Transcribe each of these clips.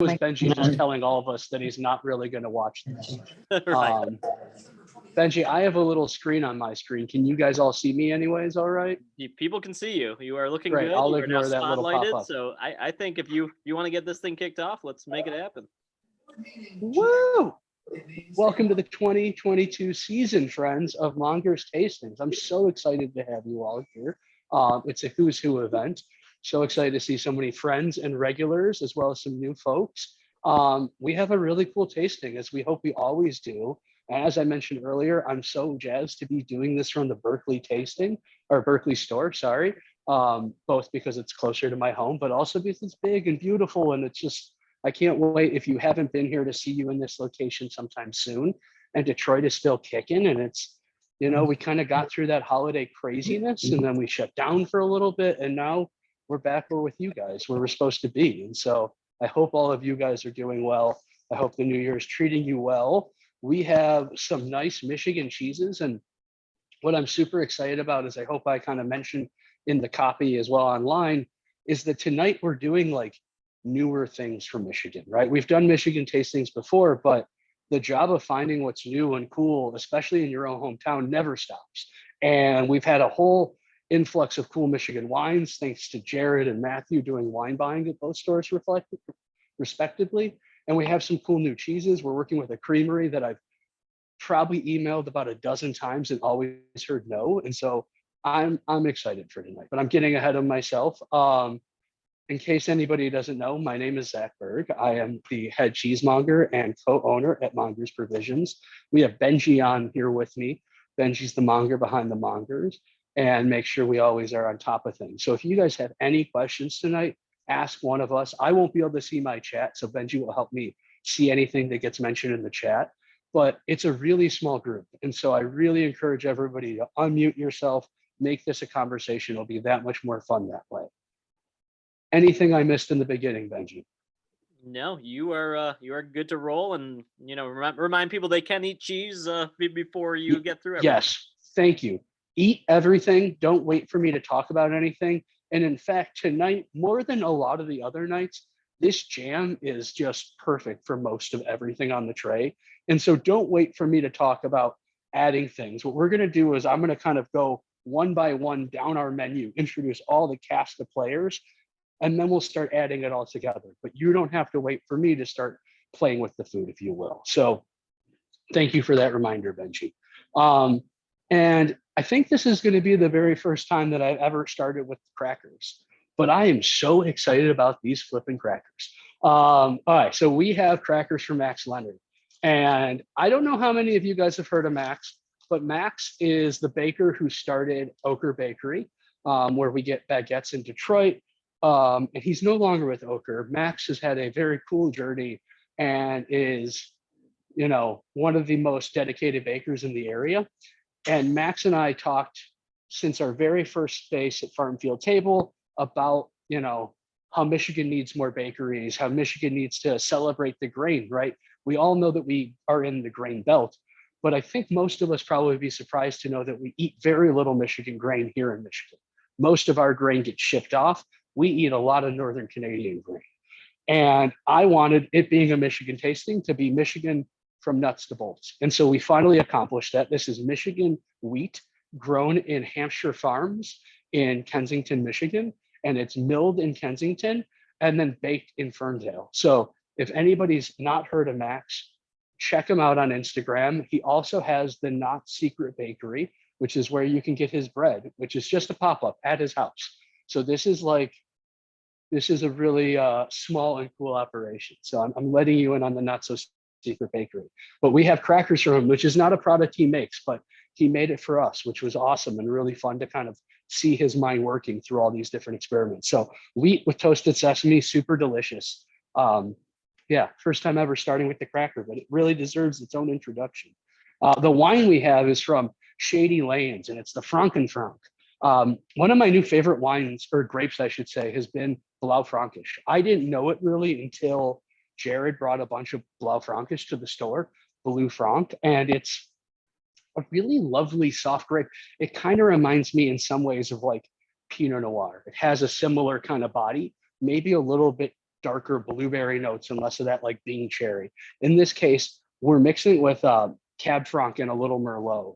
was Benji just telling all of us that he's not really going to watch this. Right. Benji, I have a little screen on my screen. Can you guys all see me anyways? All right. People can see you. You are looking Great. good. I'll You are now ignore that little spotlighted. pop-up. So I think if you want to get this thing kicked off, let's make it happen. Woo! Welcome to the 2022 season, friends of Mongers Tastings. I'm so excited to have you all here. It's a who's who event. So excited to see so many friends and regulars, as well as some new folks. We have a really cool tasting, as we hope we always do. And as I mentioned earlier, I'm so jazzed to be doing this from the Berkeley tasting, or Berkeley store, sorry. Both because it's closer to my home, but also because it's big and beautiful. And it's just, I can't wait, if you haven't been here, to see you in this location sometime soon. And Detroit is still kicking, and it's, you know, we kind of got through that holiday craziness, and then we shut down for a little bit, and now we're back where with you guys, where we're supposed to be. And so I hope all of you guys are doing well. I hope the new year is treating you well. We have some nice Michigan cheeses, and what I'm super excited about is, I hope I kind of mentioned in the copy as well online, is that tonight we're doing like newer things from Michigan, right? We've done Michigan tastings before, but the job of finding what's new and cool, especially in your own hometown, never stops. And we've had a whole influx of cool Michigan wines, thanks to Jared and Matthew doing wine buying at both stores respectively. And we have some cool new cheeses. We're working with a creamery that I've probably emailed about a dozen times and always heard no. And so I'm excited for tonight, but I'm getting ahead of myself. In case anybody doesn't know, my name is Zach Berg. I am the head cheesemonger and co-owner at Mongers Provisions. We have Benji on here with me. Benji's the monger behind the Mongers, and make sure we always are on top of things. So if you guys have any questions tonight, ask one of us. I won't be able to see my chat, so Benji will help me see anything that gets mentioned in the chat. But it's a really small group, and so I really encourage everybody to unmute yourself, make this a conversation. It'll be that much more fun that way. Anything I missed in the beginning, Benji? No, you are good to roll, and remind people they can eat cheese before you get through everything. Yes, thank you. Eat everything. Don't wait for me to talk about anything. And in fact, tonight, more than a lot of the other nights, this jam is just perfect for most of everything on the tray. And so don't wait for me to talk about adding things. What we're going to do is I'm going to kind of go one by one down our menu, introduce all the cast of players, and then we'll start adding it all together. But you don't have to wait for me to start playing with the food, if you will. So thank you for that reminder, Benji. And I think this is going to be the very first time that I've ever started with crackers, but I am so excited about these flipping crackers. All right, so we have crackers from Max Leonard. And I don't know how many of you guys have heard of Max, but Max is the baker who started Ochre Bakery, where we get baguettes in Detroit. And he's no longer with Ochre. Max has had a very cool journey and is, one of the most dedicated bakers in the area. And Max and I talked since our very first space at Farm Field Table about, how Michigan needs more bakeries, how Michigan needs to celebrate the grain, right? We all know that we are in the grain belt, but I think most of us probably be surprised to know that we eat very little Michigan grain here in Michigan. Most of our grain gets shipped off. We eat a lot of Northern Canadian grain. And I wanted it, being a Michigan tasting, to be Michigan from nuts to bolts. And so we finally accomplished that. This is Michigan wheat grown in Hampshire farms in Kensington, Michigan, and it's milled in Kensington and then baked in Ferndale. So if anybody's not heard of Max, check him out on Instagram. He also has the Not Secret Bakery, which is where you can get his bread, which is just a pop-up at his house. So this is a really small and cool operation. So I'm letting you in on the Not So Secret Bakery. But we have crackers from him, which is not a product he makes, but he made it for us, which was awesome and really fun to kind of see his mind working through all these different experiments. So wheat with toasted sesame, super delicious. Yeah, first time ever starting with the cracker, but it really deserves its own introduction. The wine we have is from Shady Lanes, and it's the Frankenfrank. One of my new favorite wines, or grapes, I should say, has been Blaufränkisch. I didn't know it really until Jared brought a bunch of Blaufränkisch to the store, Blue Franc, and it's a really lovely soft grape. It kind of reminds me in some ways of like Pinot Noir. It has a similar kind of body, maybe a little bit darker blueberry notes and less of that like bean cherry. In this case, we're mixing it with Cab Franc and a little Merlot.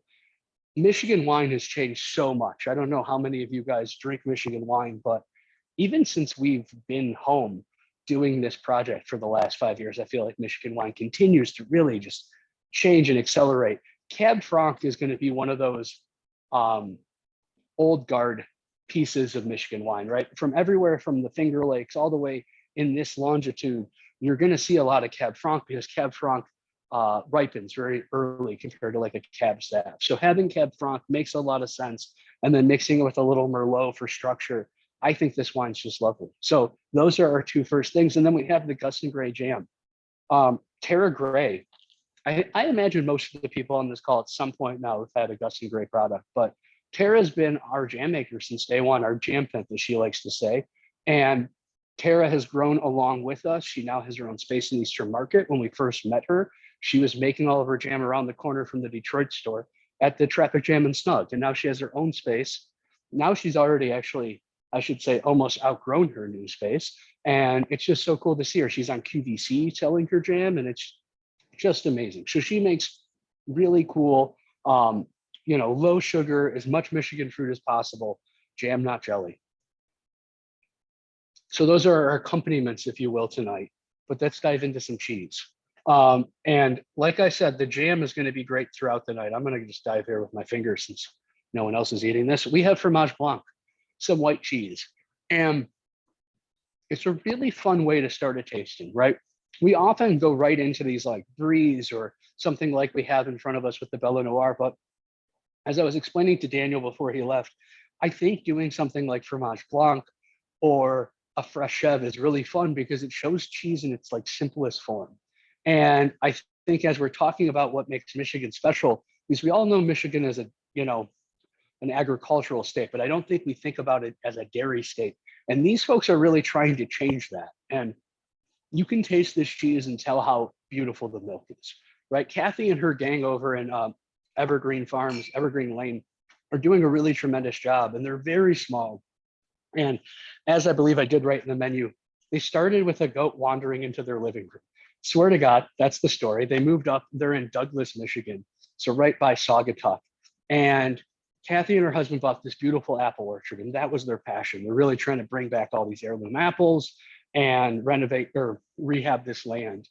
Michigan wine has changed so much. I don't know how many of you guys drink Michigan wine, but even since we've been home doing this project for the last 5 years, I feel like Michigan wine continues to really just change and accelerate. Cab Franc is going to be one of those old guard pieces of Michigan wine, right? From everywhere from the Finger Lakes all the way in this longitude, you're going to see a lot of Cab Franc because Cab Franc ripens very early compared to like a Cab Sav. So having Cab Franc makes a lot of sense. And then mixing it with a little Merlot for structure, I think this wine's just lovely. So those are our two first things. And then we have the Gus and Gray jam. Terra Gray. I imagine most of the people on this call at some point now have had a Gus and Gray product, but Tara's been our jam maker since day one, our jam pimp, as she likes to say. And Tara has grown along with us. She now has her own space in Eastern Market. When we first met her, she was making all of her jam around the corner from the Detroit store at the Traffic Jam and Snug. And now she has her own space. Now she's already actually, I should say, almost outgrown her new space. And it's just so cool to see her. She's on QVC selling her jam, and it's just amazing. So she makes really cool, low sugar, as much Michigan fruit as possible, jam, not jelly. So those are our accompaniments, if you will, tonight. But let's dive into some cheese. And like I said, the jam is going to be great throughout the night. I'm going to just dive here with my fingers since no one else is eating this. We have Fromage Blanc, some white cheese. And it's a really fun way to start a tasting, right? We often go right into these like Bries or something like we have in front of us with the Belle Noire. But as I was explaining to Daniel before he left, I think doing something like Fromage Blanc or a fresh chev is really fun because it shows cheese in its like simplest form. And I think as we're talking about what makes Michigan special, because we all know Michigan as an agricultural state, but I don't think we think about it as a dairy state. And these folks are really trying to change that. And you can taste this cheese and tell how beautiful the milk is, right? Kathy and her gang over in Evergreen Lane are doing a really tremendous job, and they're very small. And as I believe I did write in the menu, they started with a goat wandering into their living room. Swear to God, that's the story. They moved up, they're in Douglas, Michigan, so right by Saugatuck. And Kathy and her husband bought this beautiful apple orchard, and that was their passion. They're really trying to bring back all these heirloom apples and renovate or rehab this land.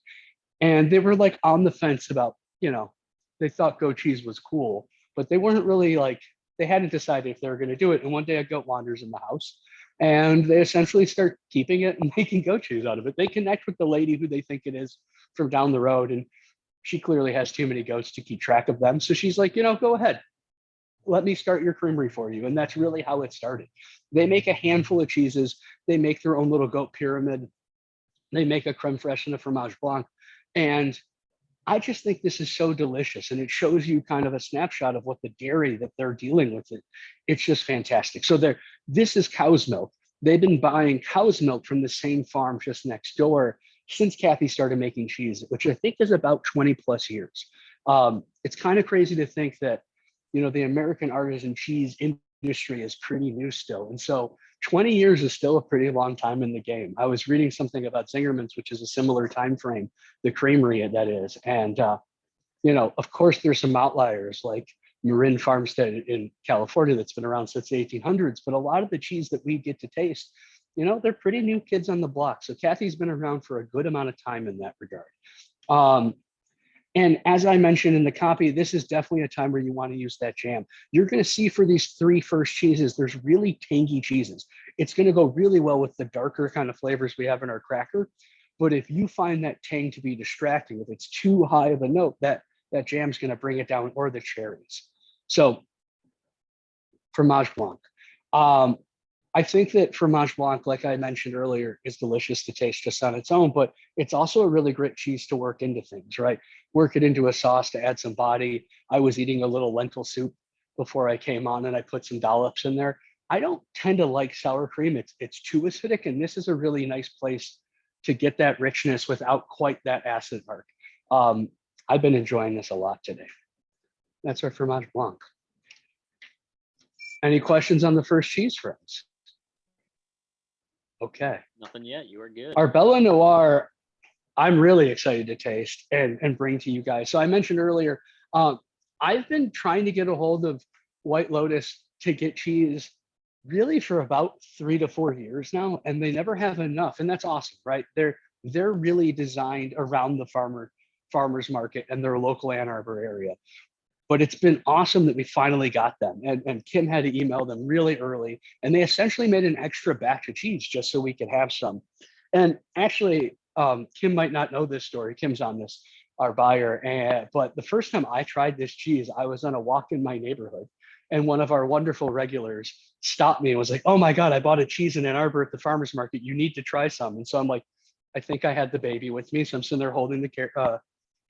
And they were like on the fence about, they thought goat cheese was cool, but they weren't really like, they hadn't decided if they were going to do it. And one day a goat wanders in the house and they essentially start keeping it and making goat cheese out of it. They connect with the lady who they think it is from down the road. And she clearly has too many goats to keep track of them. So she's like, go ahead. Let me start your creamery for you. And that's really how it started. They make a handful of cheeses. They make their own little goat pyramid. They make a creme fraiche and a fromage blanc. And I just think this is so delicious. And it shows you kind of a snapshot of what the dairy that they're dealing with. It's just fantastic. So this is cow's milk. They've been buying cow's milk from the same farm just next door since Kathy started making cheese, which I think is about 20 plus years. It's kind of crazy to think that, the American artisan cheese industry is pretty new still. And so 20 years is still a pretty long time in the game. I was reading something about Zingerman's, which is a similar time frame, the creamery that is. And, of course, there's some outliers like Marin Farmstead in California that's been around since the 1800s. But a lot of the cheese that we get to taste, they're pretty new kids on the block. So Kathy's been around for a good amount of time in that regard. And as I mentioned in the copy, this is definitely a time where you want to use that jam. You're going to see for these three first cheeses, there's really tangy cheeses. It's going to go really well with the darker kind of flavors we have in our cracker. But if you find that tang to be distracting, if it's too high of a note, that jam's going to bring it down, or the cherries. So Fromage Blanc. I think that Fromage Blanc, like I mentioned earlier, is delicious to taste just on its own, but it's also a really great cheese to work into things, right? Work it into a sauce to add some body. I was eating a little lentil soup before I came on and I put some dollops in there. I don't tend to like sour cream. It's too acidic, and this is a really nice place to get that richness without quite that acid mark. I've been enjoying this a lot today. That's our Fromage Blanc. Any questions on the first cheese, friends? Okay. Nothing yet. You are good. Our Bella Noir, I'm really excited to taste and bring to you guys. So I mentioned earlier, um, I've been trying to get a hold of White Lotus to get cheese really for about 3 to 4 years now, and they never have enough. And that's awesome, right? They're really designed around the farmers market and their local Ann Arbor area. But it's been awesome that we finally got them. And Kim had to email them really early, and they essentially made an extra batch of cheese just so we could have some. And actually, Kim might not know this story. Kim's on this, our buyer. But the first time I tried this cheese, I was on a walk in my neighborhood, and one of our wonderful regulars stopped me and was like, "Oh my God, I bought a cheese in Ann Arbor at the farmer's market. You need to try some." And so I'm like, I think I had the baby with me. So I'm sitting there holding the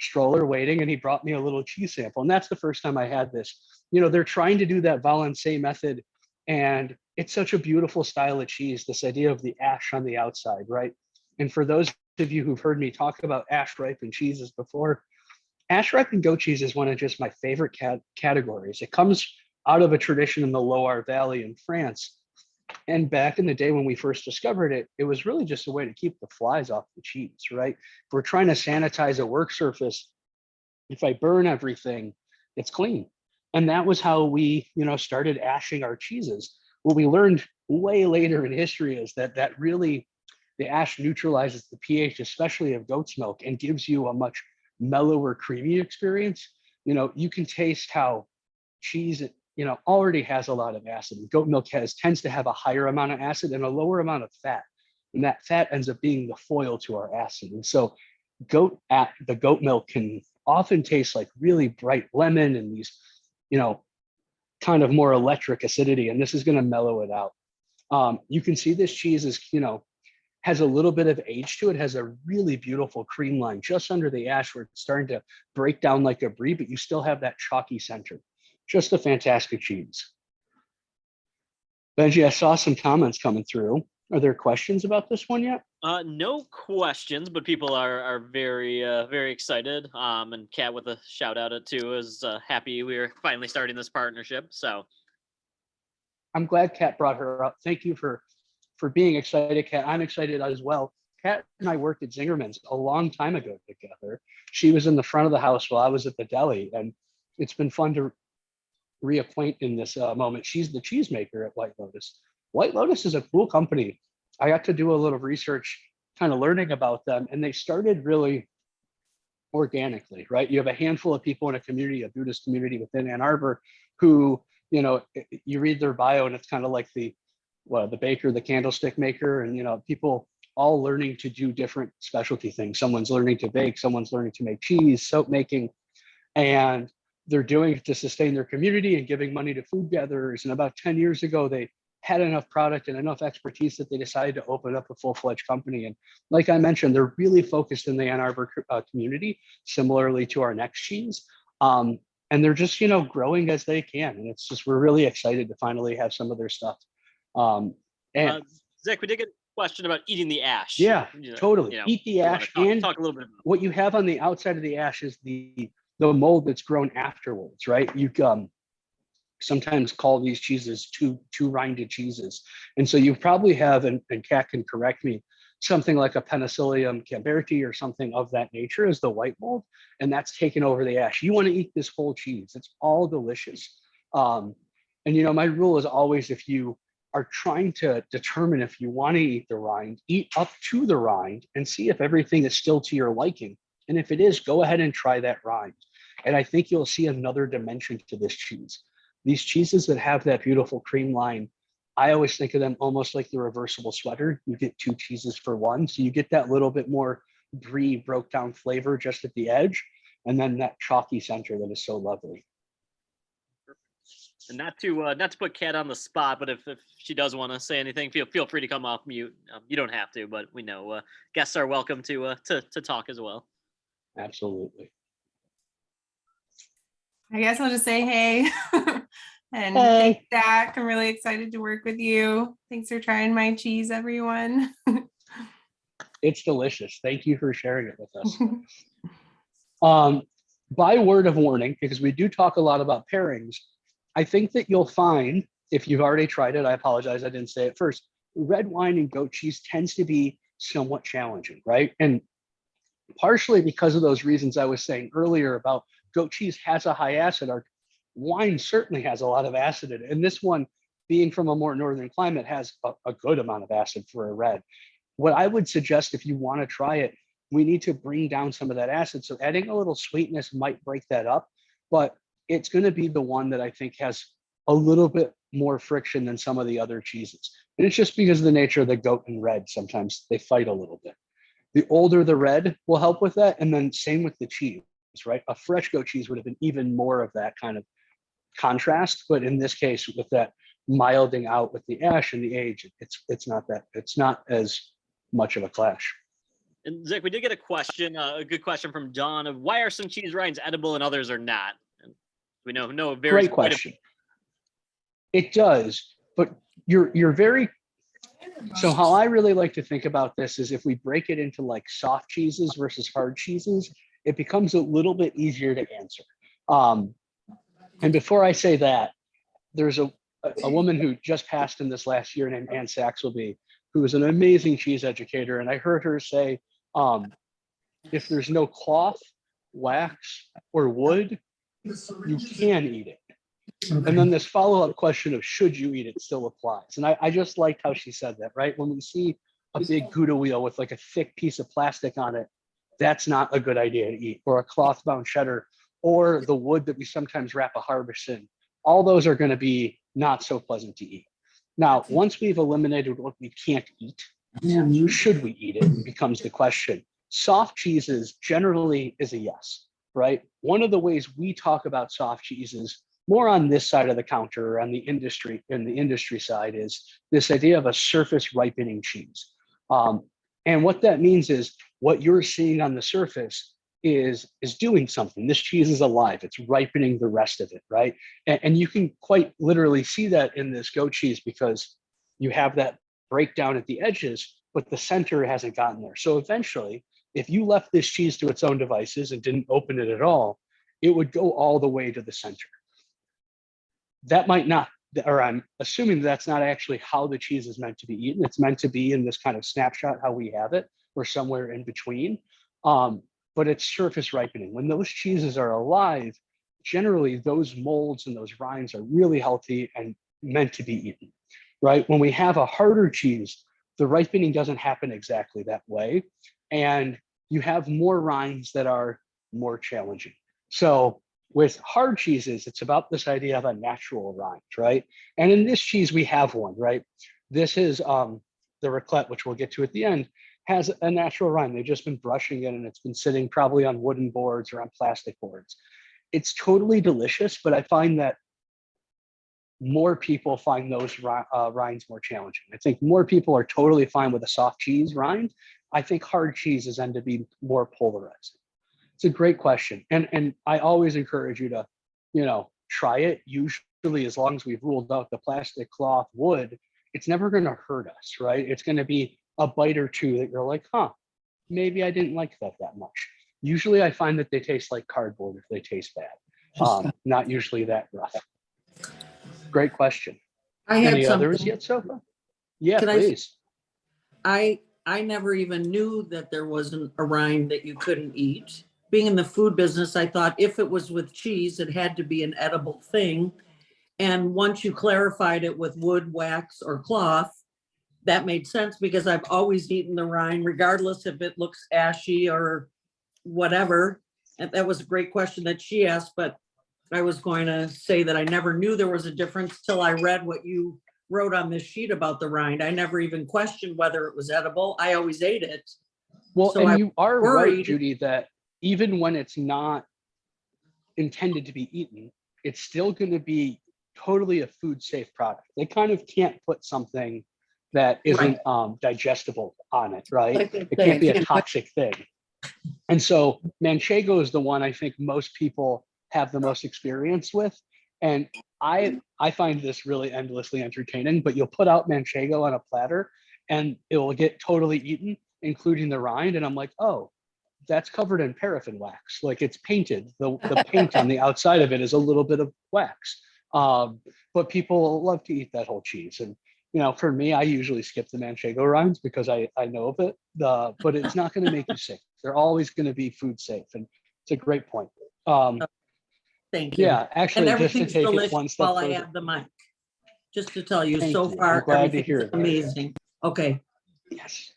stroller waiting, and he brought me a little cheese sample. And that's the first time I had this. They're trying to do that Valencé method, and it's such a beautiful style of cheese, this idea of the ash on the outside, right? And for those of you who've heard me talk about ash ripened cheeses before, ash ripened goat cheese is one of just my favorite categories. It comes out of a tradition in the Loire Valley in France. And back in the day when we first discovered it, it was really just a way to keep the flies off the cheese, right? If we're trying to sanitize a work surface, if I burn everything, it's clean. And that was how we, started ashing our cheeses. What we learned way later in history is that really the ash neutralizes the pH, especially of goat's milk, and gives you a much mellower, creamy experience. You can taste how cheese, already has a lot of acid. Goat milk tends to have a higher amount of acid and a lower amount of fat. And that fat ends up being the foil to our acid. And so the goat milk can often taste like really bright lemon and these, kind of more electric acidity. And this is going to mellow it out. You can see this cheese is, has a little bit of age to it, has a really beautiful cream line just under the ash where it's starting to break down like a brie, but you still have that chalky center. Just a fantastic cheese. Benji, I saw some comments coming through. Are there questions about this one yet? No questions, but people are very very excited. And Kat with a shout out it too is happy we're finally starting this partnership. So I'm glad Kat brought her up. Thank you for being excited, Kat. I'm excited as well. Kat and I worked at Zingerman's a long time ago together. She was in the front of the house while I was at the deli, and it's been fun to reacquaint in this moment. She's the cheesemaker at White Lotus. White Lotus is a cool company. I got to do a little research, kind of learning about them, and they started really organically, right? You have a handful of people in a community, a Buddhist community within Ann Arbor, who, you read their bio, and it's kind of like the baker, the candlestick maker, and people all learning to do different specialty things. Someone's learning to bake, someone's learning to make cheese, soap making, and they're doing it to sustain their community and giving money to food gatherers. And about 10 years ago, they had enough product and enough expertise that they decided to open up a full-fledged company. And like I mentioned, they're really focused in the Ann Arbor community, similarly to our next cheese. And they're just, growing as they can. And it's just, we're really excited to finally have some of their stuff. And Zach, we did get a question about eating the ash. Yeah, totally. Eat the ash. And talk a little bit about what you have on the outside of the ash is the mold that's grown afterwards, right? You sometimes call these cheeses two rinded cheeses. And so you probably have, and Kat can correct me, something like a Penicillium camberti or something of that nature as the white mold, and that's taken over the ash. You want to eat this whole cheese. It's all delicious. And my rule is always, if you are trying to determine if you want to eat the rind, eat up to the rind and see if everything is still to your liking. And if it is, go ahead and try that rind. And I think you'll see another dimension to this cheese. These cheeses that have that beautiful cream line, I always think of them almost like the reversible sweater. You get two cheeses for one. So you get that little bit more brie broke down flavor just at the edge, and then that chalky center that is so lovely. And not to put Kat on the spot, but if she does want to say anything, feel free to come off mute. You don't have to, but we know guests are welcome to talk as well. Absolutely. I guess I'll just say hey. And hey. Thanks, Zach. I'm really excited to work with you. Thanks for trying my cheese, everyone. It's delicious. Thank you for sharing it with us. By word of warning, because we do talk a lot about pairings, I think that you'll find, if you've already tried it, I apologize, I didn't say it first, red wine and goat cheese tends to be somewhat challenging, right? And partially because of those reasons I was saying earlier about goat cheese has a high acid arc. Wine certainly has a lot of acid in it. And this one, being from a more northern climate, has a good amount of acid for a red. What I would suggest if you want to try it, we need to bring down some of that acid. So adding a little sweetness might break that up, but it's going to be the one that I think has a little bit more friction than some of the other cheeses. And it's just because of the nature of the goat and red. Sometimes they fight a little bit. The older the red will help with that. And then same with the cheese, right? A fresh goat cheese would have been even more of that kind of contrast. But in this case, with that milding out with the ash and the age, it's not as much of a clash. And Zach, we did get a question, a good question from John of why are some cheese rinds edible and others are not? And we know very great question. It does, but you're very. So how I really like to think about this is if we break it into like soft cheeses versus hard cheeses, it becomes a little bit easier to answer. And before I say that, there's a woman who just passed in this last year named Ann Saxelby, who is an amazing cheese educator. And I heard her say, if there's no cloth, wax, or wood, you can eat it. Okay. And then this follow-up question of should you eat it still applies. And I just liked how she said that, right? When we see a big Gouda wheel with like a thick piece of plastic on it, that's not a good idea to eat, or a cloth-bound cheddar, or the wood that we sometimes wrap a harvest in. All those are going to be not so pleasant to eat. Now, once we've eliminated what we can't eat, should we eat it becomes the question. Soft cheeses generally is a yes, right? One of the ways we talk about soft cheeses more on this side of the counter or on the industry, in the industry side, is this idea of a surface ripening cheese. And what that means is what you're seeing on the surface is doing something. This cheese is alive. It's ripening the rest of it, right? And you can quite literally see that in this goat cheese because you have that breakdown at the edges, but the center hasn't gotten there. So eventually, if you left this cheese to its own devices and didn't open it at all, it would go all the way to the center. That might not, or I'm assuming that's not actually how the cheese is meant to be eaten. It's meant to be in this kind of snapshot how we have it, or somewhere in between. But it's surface ripening. When those cheeses are alive, generally those molds and those rinds are really healthy and meant to be eaten, right? When we have a harder cheese, the ripening doesn't happen exactly that way. And you have more rinds that are more challenging. So with hard cheeses, it's about this idea of a natural rind, right? And in this cheese, we have one, right? This is the Ricolette, which we'll get to at the end, has a natural rind. They've just been brushing it and it's been sitting probably on wooden boards or on plastic boards. It's totally delicious, but I find that more people find those rinds more challenging. I think more people are totally fine with a soft cheese rind. I think hard cheeses end to be more polarized. It's a great question. And I always encourage you to, try it. Usually, as long as we've ruled out the plastic, cloth, wood, it's never going to hurt us, right? It's going to be a bite or two that you're like, maybe I didn't like that much. Usually I find that they taste like cardboard if they taste bad. Not usually that rough. Great question. Any others yet, Sofa? Yeah, please. I never even knew that there wasn't a rind that you couldn't eat. Being in the food business, I thought if it was with cheese, it had to be an edible thing. And once you clarified it with wood, wax, or cloth, that made sense because I've always eaten the rind, regardless if it looks ashy or whatever. And that was a great question that she asked, but I was going to say that I never knew there was a difference till I read what you wrote on this sheet about the rind. I never even questioned whether it was edible. I always ate it. Well, so and you are right, Judy, that even when it's not intended to be eaten, it's still going to be totally a food safe product. They kind of can't put something that isn't digestible on it, right? It can't be a toxic thing. And so manchego is the one I think most people have the most experience with. And I find this really endlessly entertaining, but you'll put out manchego on a platter and it will get totally eaten, including the rind. And I'm like, oh, that's covered in paraffin wax. Like it's painted. The paint on the outside of it is a little bit of wax. But people love to eat that whole cheese. And For me, I usually skip the manchego rinds because I know of it. But it's not going to make you sick. They're always going to be food safe, and it's a great point. Thank you. Yeah, And actually, just to everything's take it delicious one step while I further. have the mic. Just to tell you, Thank so you. far, I'm glad to everything's hear that. amazing. Okay. Yes.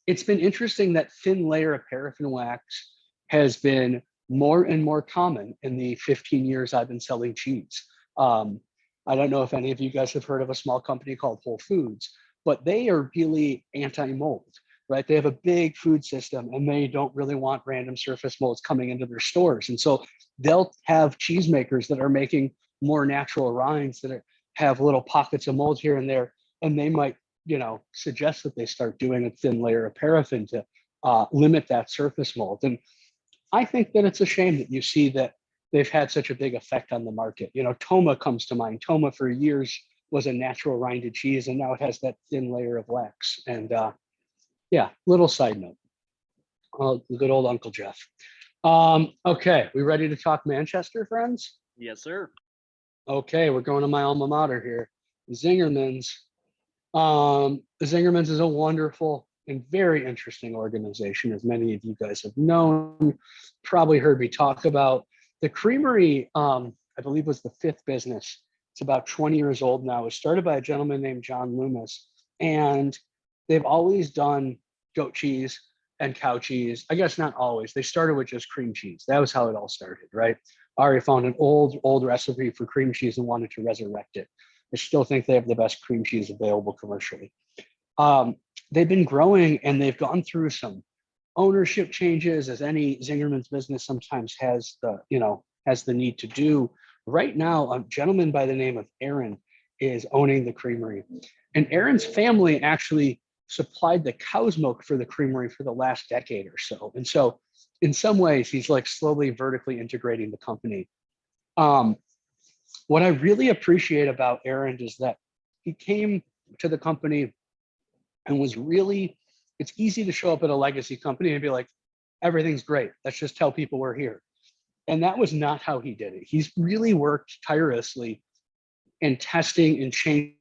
It's been interesting that thin layer of paraffin wax has been more and more common in the 15 years I've been selling cheese. I don't know if any of you guys have heard of a small company called Whole Foods, but they are really anti-mold, right? They have a big food system and they don't really want random surface molds coming into their stores. And so they'll have cheesemakers that are making more natural rinds that have little pockets of mold here and there, and they might suggest that they start doing a thin layer of paraffin to limit that surface mold. And I think that it's a shame that you see that they've had such a big effect on the market. Toma comes to mind. Toma for years was a natural rinded cheese, and now it has that thin layer of wax. And yeah, little side note. The good old Uncle Jeff. Okay, we ready to talk Manchester, friends? Yes, sir. Okay, we're going to my alma mater here, Zingerman's. Zingerman's is a wonderful and very interesting organization, as many of you guys have known, probably heard me talk about. The creamery, I believe, was the fifth business. It's about 20 years old now. It was started by a gentleman named John Loomis, and they've always done goat cheese and cow cheese. I guess not always. They started with just cream cheese. That was how it all started, right? Ari found an old recipe for cream cheese and wanted to resurrect it. I still think they have the best cream cheese available commercially. They've been growing and they've gone through some ownership changes, as any Zingerman's business sometimes has the need to do. Right now, a gentleman by the name of Aaron is owning the creamery. And Aaron's family actually supplied the cow's milk for the creamery for the last decade or so. And so in some ways, he's like slowly vertically integrating the company. What I really appreciate about Aaron is that he came to the company and was really, it's easy to show up at a legacy company and be like, everything's great. Let's just tell people we're here. And that was not how he did it. He's really worked tirelessly in testing and changing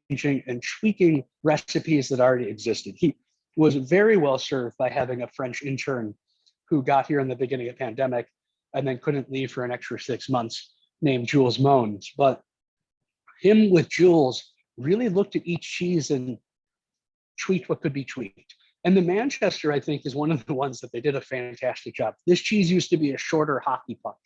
and tweaking recipes that already existed. He was very well served by having a French intern who got here in the beginning of the pandemic and then couldn't leave for an extra 6 months, named Jules Mons. But him with Jules really looked at each cheese and tweaked what could be tweaked. And the Manchester, I think, is one of the ones that they did a fantastic job. This cheese used to be a shorter hockey puck.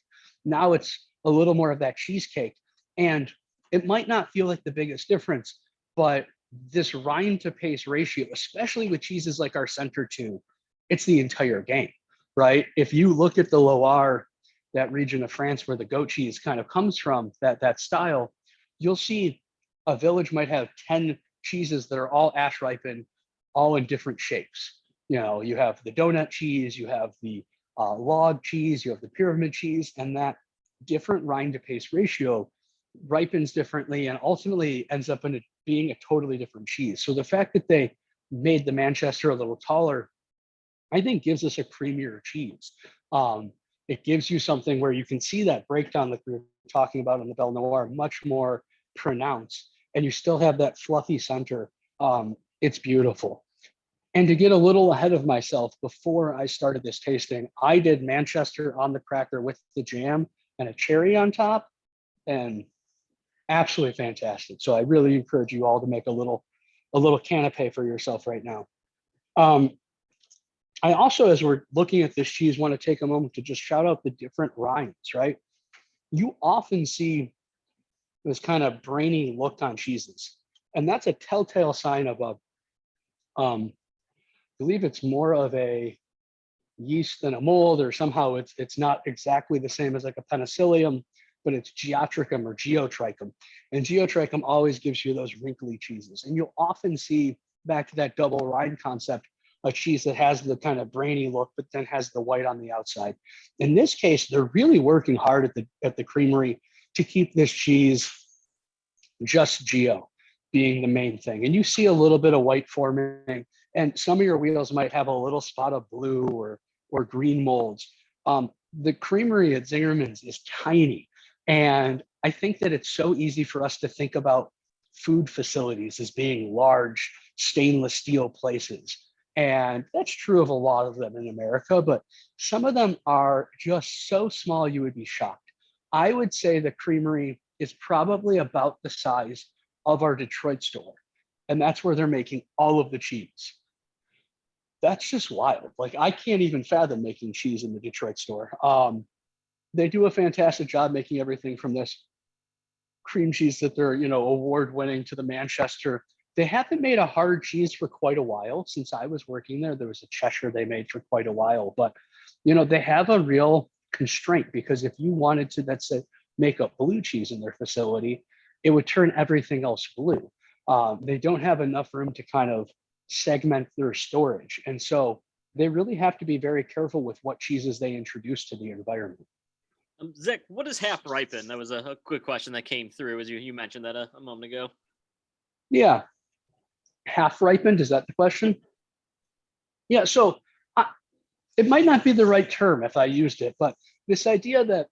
Now it's a little more of that cheesecake. And it might not feel like the biggest difference, but this rind to paste ratio, especially with cheeses like our center two, it's the entire game, right? If you look at the Loire, that region of France where the goat cheese kind of comes from, that style, you'll see a village might have 10 cheeses that are all ash ripened, all in different shapes. You have the donut cheese, you have the log cheese, you have the pyramid cheese, and that different rind to paste ratio ripens differently and ultimately ends up in being a totally different cheese. So the fact that they made the Manchester a little taller, I think gives us a creamier cheese. It gives you something where you can see that breakdown that we were talking about in the Belle Noire much more pronounced, and you still have that fluffy center. It's beautiful. And to get a little ahead of myself, before I started this tasting, I did Manchester on the cracker with the jam and a cherry on top, and absolutely fantastic. So I really encourage you all to make a little canapé for yourself right now. I also, as we're looking at this cheese, want to take a moment to just shout out the different rinds, right? You often see this kind of brainy look on cheeses, and that's a telltale sign of I believe it's more of a yeast than a mold, or somehow it's not exactly the same as like a penicillium, but it's geotrichum or geotrichum. And geotrichum always gives you those wrinkly cheeses. And you'll often see, back to that double rind concept, a cheese that has the kind of brainy look, but then has the white on the outside. In this case, they're really working hard at the creamery to keep this cheese just geo being the main thing. And you see a little bit of white forming, and some of your wheels might have a little spot of blue or green molds. The creamery at Zingerman's is tiny. And I think that it's so easy for us to think about food facilities as being large stainless steel places. And that's true of a lot of them in America, but some of them are just so small you would be shocked. I would say the creamery is probably about the size of our Detroit store. And that's where they're making all of the cheese. That's just wild. Like, I can't even fathom making cheese in the Detroit store. They do a fantastic job making everything from this cream cheese that they're, award winning, to the Manchester. They haven't made a hard cheese for quite a while. Since I was working there, there was a Cheshire they made for quite a while, but they have a real constraint, because if you wanted to, let's say, make a blue cheese in their facility, it would turn everything else blue. They don't have enough room to kind of segment their storage. And so they really have to be very careful with what cheeses they introduce to the environment. Zach, what is half ripened? That was a quick question that came through as you mentioned that a moment ago. Yeah. Half ripened, is that the question? Yeah, so it might not be the right term if I used it, but this idea that,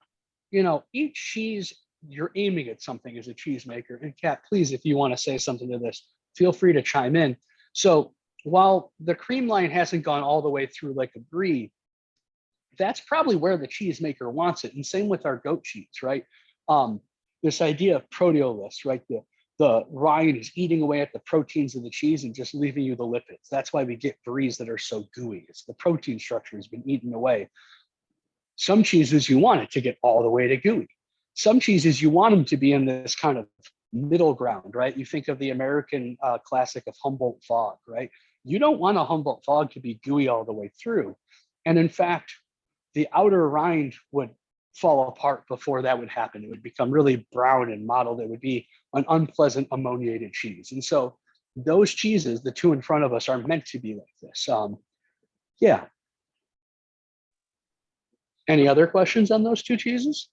each cheese, you're aiming at something as a cheesemaker. And Kat, please, if you want to say something to this, feel free to chime in. So while the cream line hasn't gone all the way through like a brie, that's probably where the cheesemaker wants it. And same with our goat cheese, right? This idea of proteoliths, right? The rind is eating away at the proteins of the cheese and just leaving you the lipids. That's why we get bries that are so gooey. It's the protein structure has been eaten away. Some cheeses you want it to get all the way to gooey. Some cheeses you want them to be in this kind of middle ground, right? You think of the American classic of Humboldt fog, right? You don't want a Humboldt fog to be gooey all the way through. And in fact, the outer rind would fall apart before that would happen. It would become really brown and mottled. It would be an unpleasant ammoniated cheese. And so those cheeses, the two in front of us, are meant to be like this. Yeah. Any other questions on those two cheeses?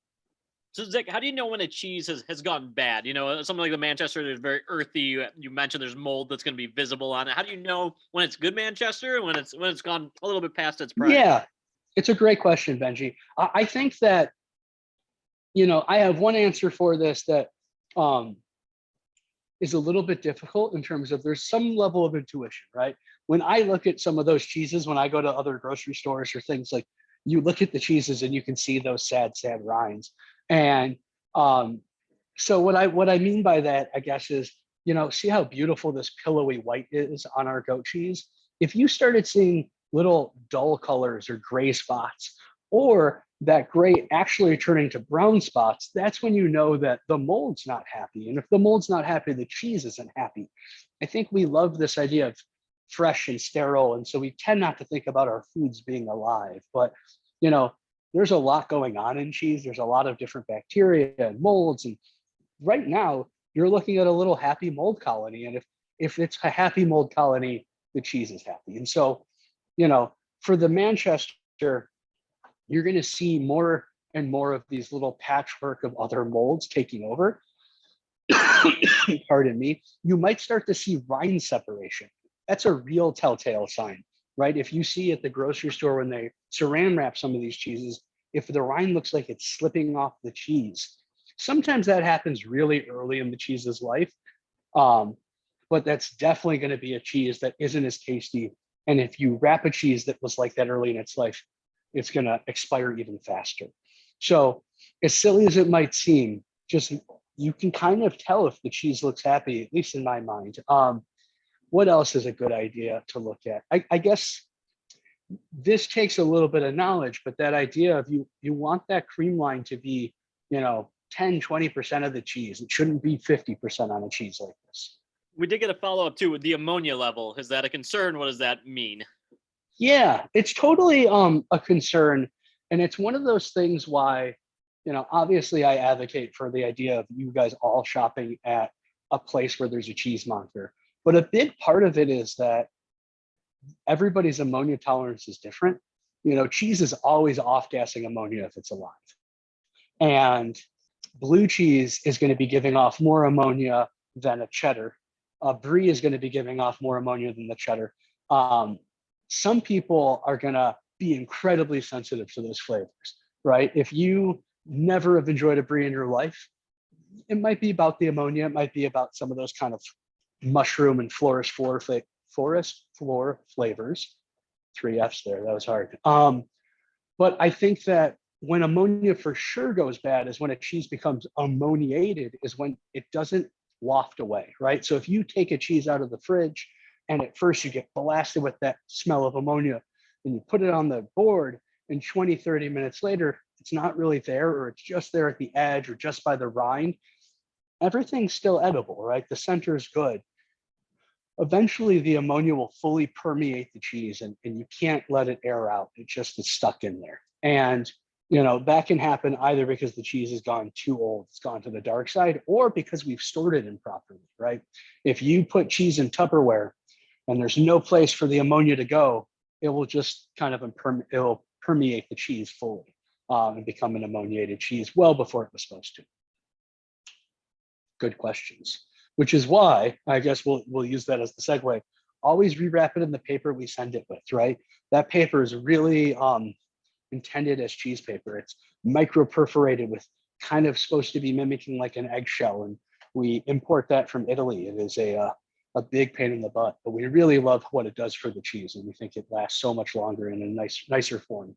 So Zach, how do you know when a cheese has gone bad? Something like the Manchester is very earthy. You mentioned there's mold that's going to be visible on it. How do you know when it's good Manchester and when it's gone a little bit past its prime? Yeah, it's a great question, Benji. I think that, I have one answer for this that is a little bit difficult in terms of there's some level of intuition, right? When I look at some of those cheeses, when I go to other grocery stores or things, like, you look at the cheeses and you can see those sad rinds. And so what I mean by that, I guess, is, see how beautiful this pillowy white is on our goat cheese? If you started seeing little dull colors or gray spots, or that gray actually turning to brown spots, that's when you know that the mold's not happy. And if the mold's not happy, the cheese isn't happy. I think we love this idea of fresh and sterile, and so we tend not to think about our foods being alive. But there's a lot going on in cheese. There's a lot of different bacteria and molds, and right now you're looking at a little happy mold colony. And if it's a happy mold colony, the cheese is happy. And so, for the Manchester, you're going to see more and more of these little patchwork of other molds taking over. Pardon me. You might start to see rind separation. That's a real telltale sign, right? If you see at the grocery store when they saran wrap some of these cheeses, if the rind looks like it's slipping off the cheese, sometimes that happens really early in the cheese's life. But that's definitely going to be a cheese that isn't as tasty. And if you wrap a cheese that was like that early in its life, it's going to expire even faster. So as silly as it might seem, just you can kind of tell if the cheese looks happy, at least in my mind. What else is a good idea to look at? I guess this takes a little bit of knowledge, but that idea of you want that cream line to be, 10-20% of the cheese. It shouldn't be 50% on a cheese like this. We did get a follow-up too with the ammonia level. Is that a concern? What does that mean? Yeah, it's totally a concern. And it's one of those things why, obviously I advocate for the idea of you guys all shopping at a place where there's a cheesemonger. But a big part of it is that everybody's ammonia tolerance is different. Cheese is always off-gassing ammonia if it's alive. And blue cheese is going to be giving off more ammonia than a cheddar. Brie is going to be giving off more ammonia than the cheddar. Some people are going to be incredibly sensitive to those flavors, right? If you never have enjoyed a brie in your life, it might be about the ammonia. It might be about some of those kind of mushroom and forest floor flavors. 3 F's there. That was hard. But I think that when ammonia for sure goes bad is when a cheese becomes ammoniated, is when it doesn't waft away, right? So if you take a cheese out of the fridge and at first you get blasted with that smell of ammonia, and you put it on the board, and 20, 30 minutes later, it's not really there, or it's just there at the edge or just by the rind, everything's still edible, right? The center is good. Eventually the ammonia will fully permeate the cheese, and you can't let it air out. It just is stuck in there. And that can happen either because the cheese has gone too old, it's gone to the dark side, or because we've stored it improperly, right? If you put cheese in Tupperware and there's no place for the ammonia to go, it will just kind of it'll permeate the cheese fully and become an ammoniated cheese well before it was supposed to. Good questions. Which is why I guess we'll use that as the segue. Always rewrap it in the paper we send it with, right? That paper is really intended as cheese paper. It's micro perforated with kind of supposed to be mimicking like an eggshell, and we import that from Italy. It is a big pain in the butt, but we really love what it does for the cheese, and we think it lasts so much longer in a nicer form.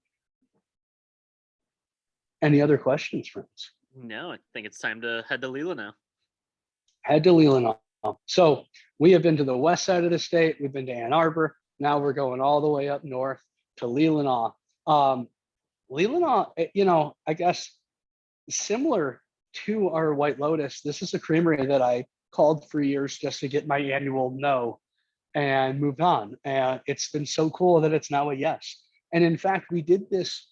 Any other questions, friends? No, I think it's time to head to Leelanau. Head to Leelanau. So we have been to the west side of the state. We've been to Ann Arbor. Now we're going all the way up north to Leelanau. Leelanau, I guess similar to our White Lotus, this is a creamery that I called for years just to get my annual no and moved on. And it's been so cool that it's now a yes. And in fact, we did this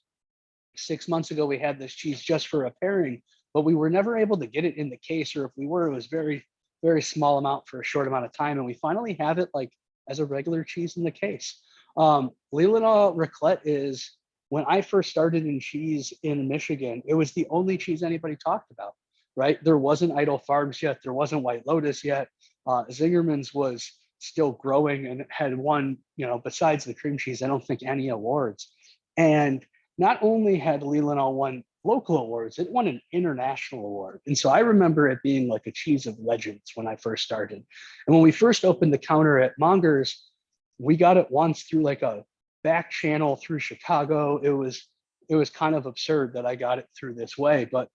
6 months ago. We had this cheese just for a pairing, but we were never able to get it in the case, or if we were, it was very, very small amount for a short amount of time. And we finally have it like as a regular cheese in the case. Leelanau Ricolette is, when I first started in cheese in Michigan, it was the only cheese anybody talked about, right? There wasn't Idle Farms yet. There wasn't White Lotus yet. Zingerman's was still growing and had won, besides the cream cheese, I don't think any awards. And not only had Leelanau won local awards, it won an international award. And so I remember it being like a cheese of legends when I first started. And when we first opened the counter at Mongers, we got it once through like a back channel through Chicago. It was kind of absurd that I got it through this way. But,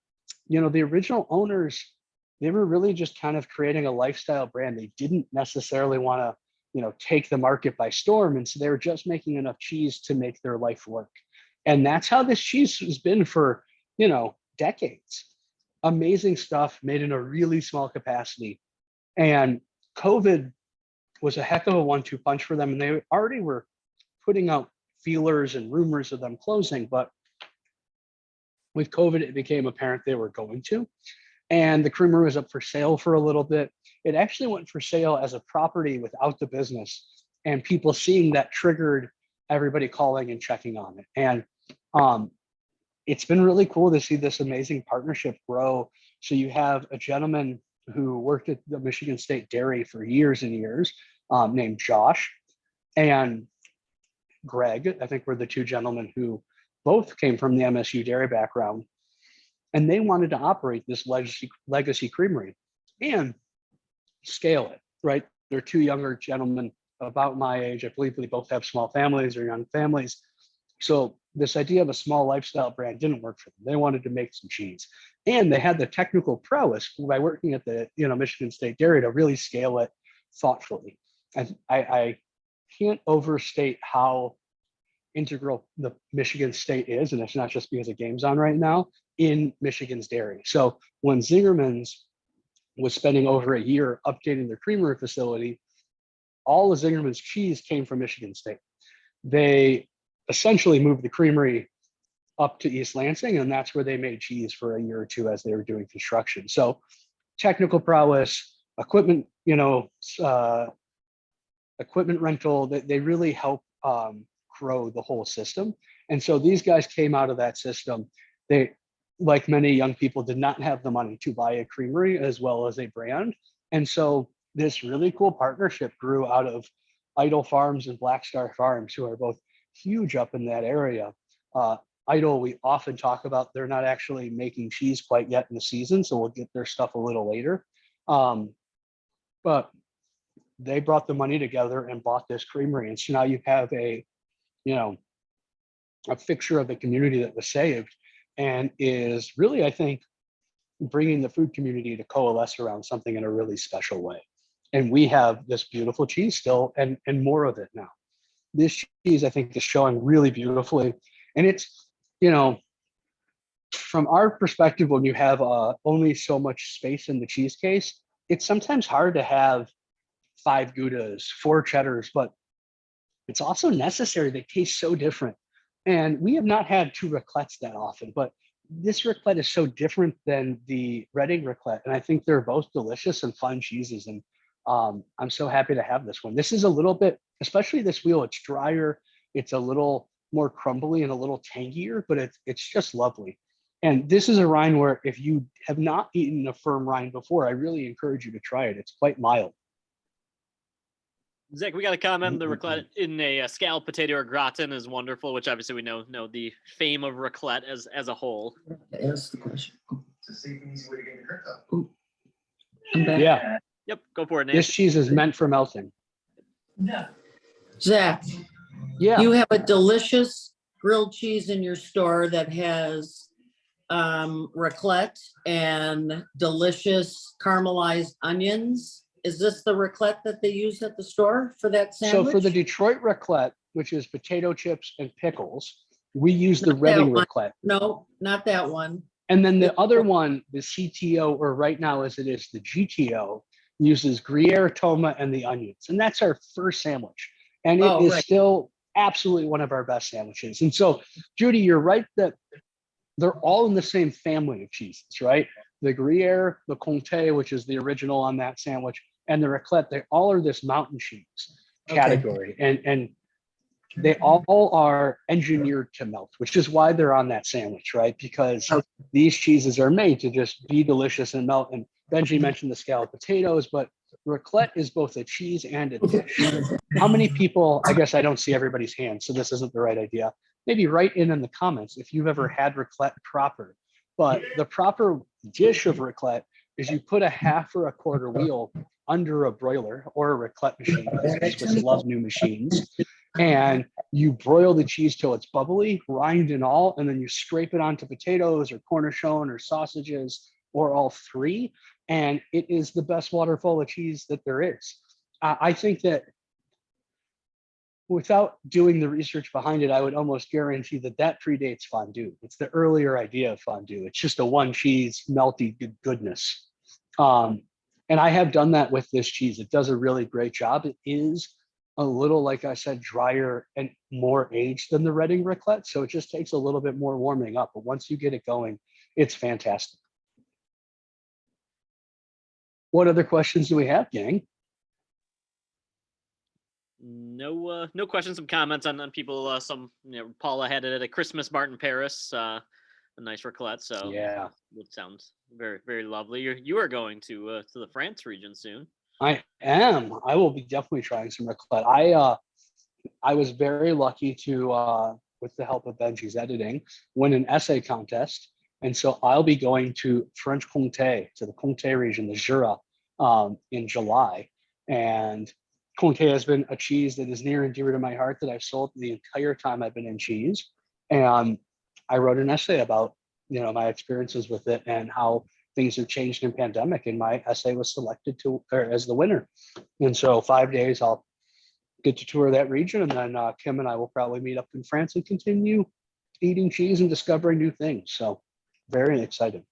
the original owners, they were really just kind of creating a lifestyle brand. They didn't necessarily want to, take the market by storm. And so they were just making enough cheese to make their life work. And that's how this cheese has been for, decades. Amazing stuff made in a really small capacity. And COVID was a heck of a 1-2 punch for them. And they already were putting out feelers and rumors of them closing. But with COVID, it became apparent they were going to. And the creamery was up for sale for a little bit. It actually went for sale as a property without the business. And people seeing that triggered everybody calling and checking on it. And it's been really cool to see this amazing partnership grow. So you have a gentleman who worked at the Michigan State Dairy for years and years, named Josh, and Greg, I think were the two gentlemen who both came from the MSU dairy background. And they wanted to operate this legacy creamery and scale it, right? They're two younger gentlemen about my age. I believe they both have small families or young families. So this idea of a small lifestyle brand didn't work for them. They wanted to make some cheese, and they had the technical prowess by working at the Michigan State Dairy to really scale it thoughtfully. And I can't overstate how integral the Michigan State is, and it's not just because the game's on right now, in Michigan's dairy. So when Zingerman's was spending over a year updating their creamery facility, all of Zingerman's cheese came from Michigan State. They essentially moved the creamery up to East Lansing, and that's where they made cheese for a year or two as they were doing construction. So technical prowess, equipment, equipment rental, they really help grow the whole system. And so these guys came out of that system. They, like many young people, did not have the money to buy a creamery as well as a brand. And so this really cool partnership grew out of Idle Farms and Black Star Farms, who are both huge up in that area. Idle, we often talk about they're not actually making cheese quite yet in the season, so we'll get their stuff a little later. But they brought the money together and bought this creamery, and so now you have a, you know, a fixture of the community that was saved, and is really, I think, bringing the food community to coalesce around something in a really special way. And we have this beautiful cheese still, and more of it now. This cheese, I think, is showing really beautifully, and it's, you know, from our perspective, when you have only so much space in the cheese case, it's sometimes hard to have 5 Goudas, 4 cheddars, but it's also necessary. They taste so different. And we have not had 2 raclettes that often, but this raclette is so different than the Reading raclette. And I think they're both delicious and fun cheeses. And I'm so happy to have this one. This is a little bit, especially this wheel, it's drier. It's a little more crumbly and a little tangier, but it's just lovely. And this is a rind where if you have not eaten a firm rind before, I really encourage you to try it. It's quite mild. Zach, we got a comment. The raclette in a scalloped potato or gratin is wonderful, which obviously we know the fame of raclette as a whole. Ask the question. It's a safe and easy way to get your haircut. I'm back. Yeah, Yep, go for it, Nate. this cheese is meant for melting. Zach, Yeah. you have a delicious grilled cheese in your store that has raclette and delicious caramelized onions. Is this the raclette that they use at the store for that sandwich? So for the Detroit raclette, which is potato chips and pickles, we use the Not that Reading one. raclette. No, not that one. And then the other one, the CTO, or right now as it is the GTO, uses Gruyere, Toma, and the onions. And that's our first sandwich. And it is Right. still absolutely one of our best sandwiches. And so, Judy, you're right that they're all in the same family of cheeses, right? The Gruyere, the Comté, which is the original on that sandwich, and the raclette, they all are this mountain cheese category. And they all are engineered to melt, which is why they're on that sandwich, right? Because these cheeses are made to just be delicious and melt. And Benji mentioned the scalloped potatoes, but raclette is both a cheese and a dish. How many people, I guess I don't see everybody's hands, so this isn't the right idea. Maybe write in the comments if you've ever had raclette proper. But the proper dish of raclette is you put a half or a quarter wheel under a broiler or a raclette machine, because the Swiss love new machines. And you broil the cheese till it's bubbly, rind and all, and then you scrape it onto potatoes or cornichon or sausages or all 3. And it is the best waterfall of cheese that there is. I think that without doing the research behind it, I would almost guarantee that that predates fondue. It's the earlier idea of fondue. It's just a one cheese melty goodness. And I have done that with this cheese. It does a really great job. It is a little, like I said, drier and more aged than the Reading raclette. So it just takes a little bit more warming up. But once you get it going, it's fantastic. What other questions do we have, gang? No questions, some comments on people. Some, Paula had it at a Christmas mart in Paris, a nice raclette. So Yeah, it sounds very, very lovely. You are going to the France region soon. I am. I will be definitely trying some raclette. I was very lucky to, with the help of Benji's editing, win an essay contest. And so I'll be going to French Comté, to the Comté region, the Jura, in July. And Comté has been a cheese that is near and dear to my heart that I've sold the entire time I've been in cheese. And I wrote an essay about, my experiences with it and how things have changed in pandemic. And my essay was selected as the winner. And so 5 days, I'll get to tour that region. And then Kim and I will probably meet up in France and continue eating cheese and discovering new things. So very excited.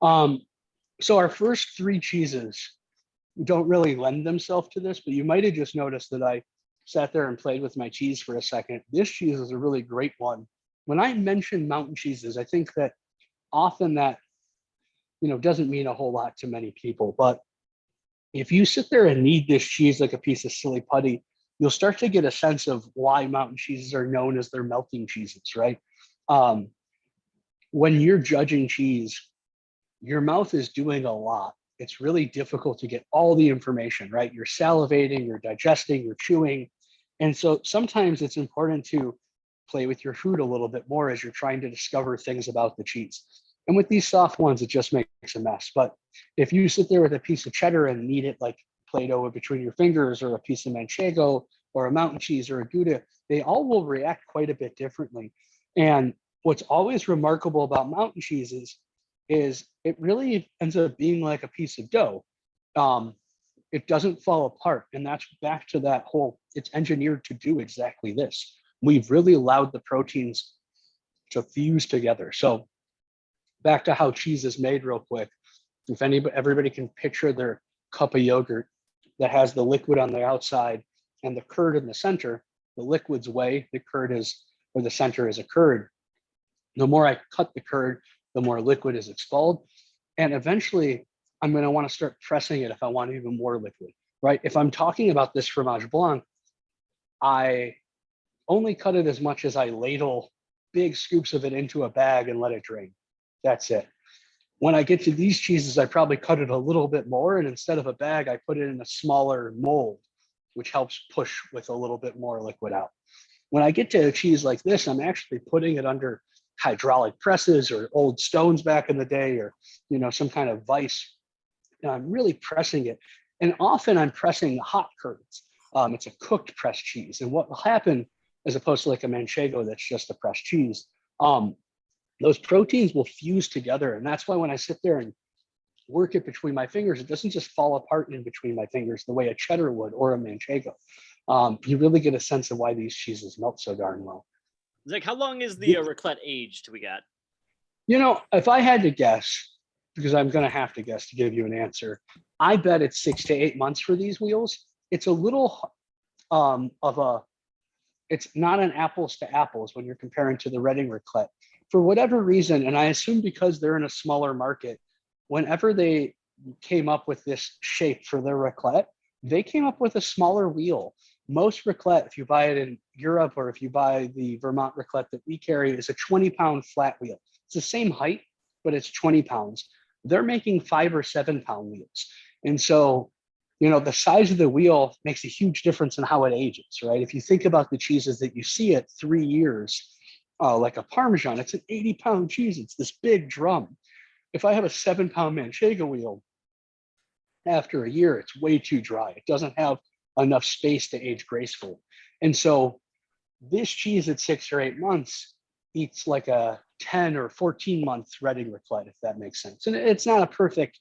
So our first 3 cheeses don't really lend themselves to this, but you might have just noticed that I sat there and played with my cheese for a second. This cheese is a really great one. When I mention mountain cheeses, I think that often that, doesn't mean a whole lot to many people. But if you sit there and knead this cheese like a piece of silly putty, you'll start to get a sense of why mountain cheeses are known as their melting cheeses, right? When you're judging cheese, your mouth is doing a lot. It's really difficult to get all the information, right? You're salivating, you're digesting, you're chewing. And so sometimes it's important to play with your food a little bit more as you're trying to discover things about the cheese. And with these soft ones, it just makes a mess. But if you sit there with a piece of cheddar and knead it like Play-Doh between your fingers, or a piece of Manchego, or a mountain cheese, or a Gouda, they all will react quite a bit differently. And what's always remarkable about mountain cheeses is it really ends up being like a piece of dough. It doesn't fall apart. And that's back to that whole, it's engineered to do exactly this. We've really allowed the proteins to fuse together. So back to how cheese is made real quick. If everybody can picture their cup of yogurt that has the liquid on the outside and the curd in the center, the liquid's whey, the curd is, or the center is a curd. The more I cut the curd, the more liquid is expelled. And eventually I'm going to want to start pressing it if I want even more liquid, right? If I'm talking about this Fromage Blanc, I only cut it as much as I ladle big scoops of it into a bag and let it drain. That's it. When I get to these cheeses, I probably cut it a little bit more, and instead of a bag, I put it in a smaller mold, which helps push with a little bit more liquid out. When I get to a cheese like this, I'm actually putting it under hydraulic presses or old stones back in the day, or some kind of vise. And I'm really pressing it. And often I'm pressing hot curds. It's a cooked pressed cheese. And what will happen, as opposed to like a Manchego that's just a pressed cheese, those proteins will fuse together. And that's why when I sit there and work it between my fingers, it doesn't just fall apart in between my fingers the way a cheddar would or a Manchego. You really get a sense of why these cheeses melt so darn well. Zach, how long is the Ricolette aged we got? If I had to guess, because I'm going to have to guess to give you an answer, I bet it's 6 to 8 months for these wheels. It's a little it's not an apples to apples when you're comparing to the Reading Ricolette. For whatever reason, and I assume because they're in a smaller market, whenever they came up with this shape for their Ricolette, they came up with a smaller wheel. Most Ricolette, if you buy it in Europe or if you buy the Vermont Ricolette that we carry, is a 20-pound flat wheel. It's the same height, but it's 20 pounds. They're making 5 or 7 pound wheels. And so, the size of the wheel makes a huge difference in how it ages, right? If you think about the cheeses that you see at 3 years, like a Parmesan, it's an 80-pound cheese. It's this big drum. If I have a 7-pound Manchego wheel, after a year, it's way too dry. It doesn't have enough space to age gracefully. And so this cheese at 6 or 8 months eats like a 10 or 14 month Reading Ricolette, if that makes sense. And it's not a perfect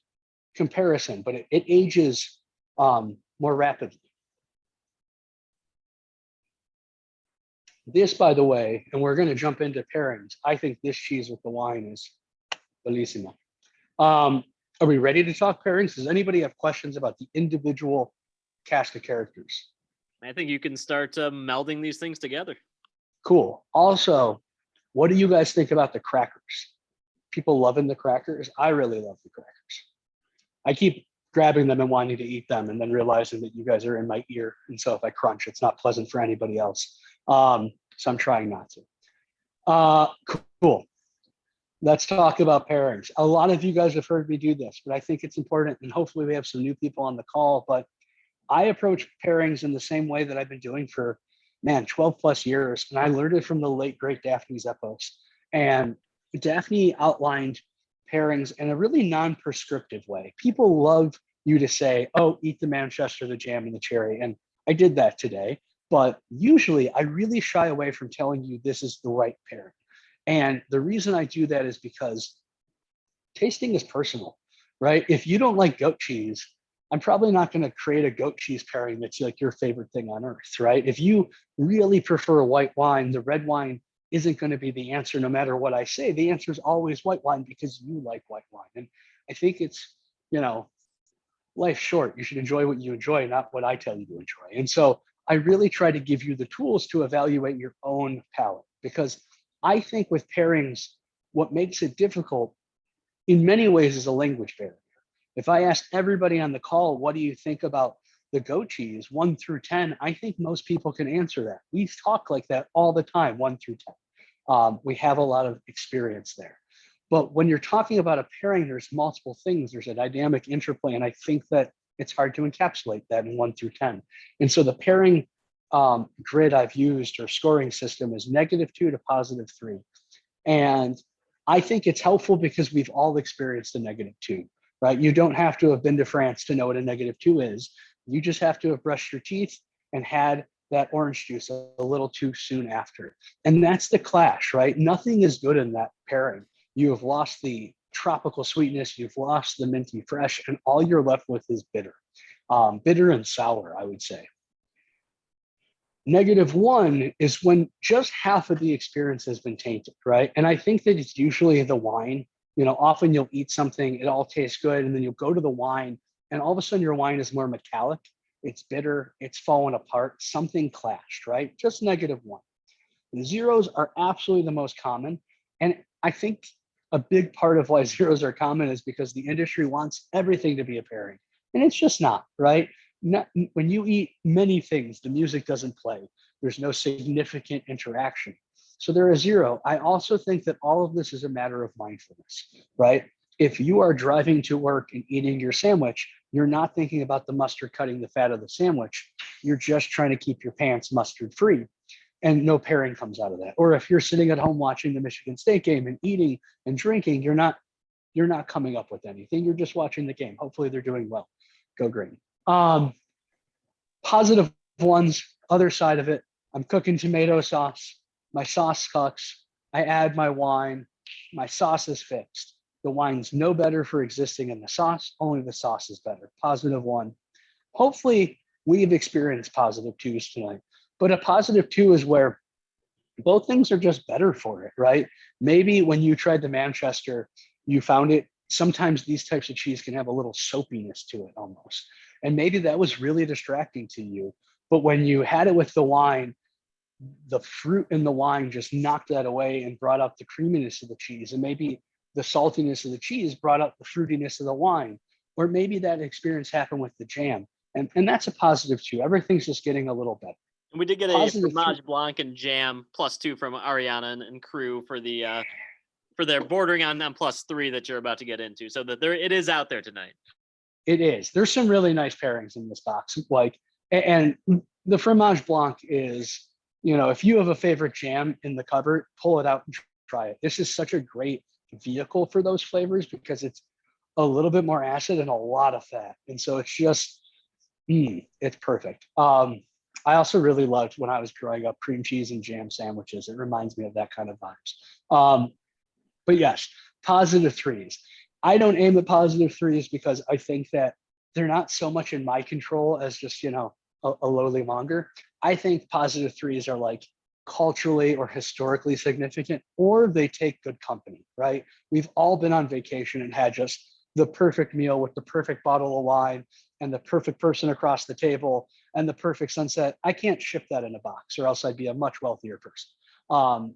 comparison, but it ages more rapidly. This, by the way, and we're going to jump into pairings, I think this cheese with the wine is bellissimo. Are we ready to talk pairings? Does anybody have questions about the individual cast of characters? I think you can start melding these things together. Cool. Also, what do you guys think about the crackers? People loving the crackers? I really love the crackers. I keep grabbing them and wanting to eat them and then realizing that you guys are in my ear. And so if I crunch, it's not pleasant for anybody else. So I'm trying not to. Cool. Let's talk about pairings. A lot of you guys have heard me do this, but I think it's important, and hopefully we have some new people on the call, but I approach pairings in the same way that I've been doing for, 12 plus years. And I learned it from the late, great Daphne Zeppos. And Daphne outlined pairings in a really non-prescriptive way. People love you to say, oh, eat the Manchester, the jam, and the cherry. And I did that today. But usually I really shy away from telling you this is the right pairing. And the reason I do that is because tasting is personal, right? If you don't like goat cheese, I'm probably not going to create a goat cheese pairing that's like your favorite thing on earth, right? If you really prefer white wine, the red wine isn't going to be the answer no matter what I say. The answer is always white wine because you like white wine. And I think it's, life's short. You should enjoy what you enjoy, not what I tell you to enjoy. And so I really try to give you the tools to evaluate your own palate, because I think with pairings, what makes it difficult in many ways is a language barrier. If I asked everybody on the call, what do you think about the goat cheese, 1 through 10, I think most people can answer that. We talk like that all the time, 1 through 10. We have a lot of experience there. But when you're talking about a pairing, there's multiple things. There's a dynamic interplay, and I think that it's hard to encapsulate that in 1 through 10. And so the pairing grid I've used or scoring system is -2 to +3. And I think it's helpful because we've all experienced a -2, right? You don't have to have been to France to know what a -2 is. You just have to have brushed your teeth and had that orange juice a little too soon after. And that's the clash, right? Nothing is good in that pairing. You have lost the tropical sweetness, you've lost the minty fresh, and all you're left with is bitter. Bitter and sour, I would say. -1 is when just half of the experience has been tainted, right? And I think that it's usually the wine. You know, often you'll eat something, it all tastes good, and then you'll go to the wine, and all of a sudden your wine is more metallic, it's bitter, it's fallen apart, something clashed, right? Just -1. The zeros are absolutely the most common. And I think a big part of why zeros are common is because the industry wants everything to be a pairing. And it's just not, right? Not, when you eat many things, the music doesn't play. There's no significant interaction. So they're a zero. I also think that all of this is a matter of mindfulness, right? If you are driving to work and eating your sandwich, you're not thinking about the mustard cutting the fat of the sandwich. You're just trying to keep your pants mustard free, and no pairing comes out of that. Or if you're sitting at home watching the Michigan State game and eating and drinking, you're not coming up with anything. You're just watching the game. Hopefully they're doing well. Go green. Positive ones, other side of it, I'm cooking tomato sauce. My sauce cooks. I add my wine. My sauce is fixed. The wine's no better for existing in the sauce. Only the sauce is better. +1. Hopefully we've experienced +2s tonight. But a +2 is where both things are just better for it, right? Maybe when you tried the Manchester, you found it. Sometimes these types of cheese can have a little soapiness to it almost. And maybe that was really distracting to you. But when you had it with the wine, the fruit in the wine just knocked that away and brought out the creaminess of the cheese. And maybe the saltiness of the cheese brought out the fruitiness of the wine. Or maybe that experience happened with the jam. And that's a +2. Everything's just getting a little better. And we did get a Positive Fromage Blanc and jam +2 from Ariana and crew for the for their bordering on +3 that you're about to get into. So that it is out there tonight. It is. There's some really nice pairings in this box. Like, and the Fromage Blanc is, you know, if you have a favorite jam in the cupboard, pull it out and try it. This is such a great vehicle for those flavors because it's a little bit more acid and a lot of fat. And so it's just, it's perfect. I also really loved when I was growing up cream cheese and jam sandwiches. It reminds me of that kind of vibes. But yes, +3s. I don't aim at +3s because I think that they're not so much in my control as just, you know, a lowly monger. I think +3s are like culturally or historically significant, or they take good company, right? We've all been on vacation and had just the perfect meal with the perfect bottle of wine and the perfect person across the table and the perfect sunset. I can't ship that in a box or else I'd be a much wealthier person.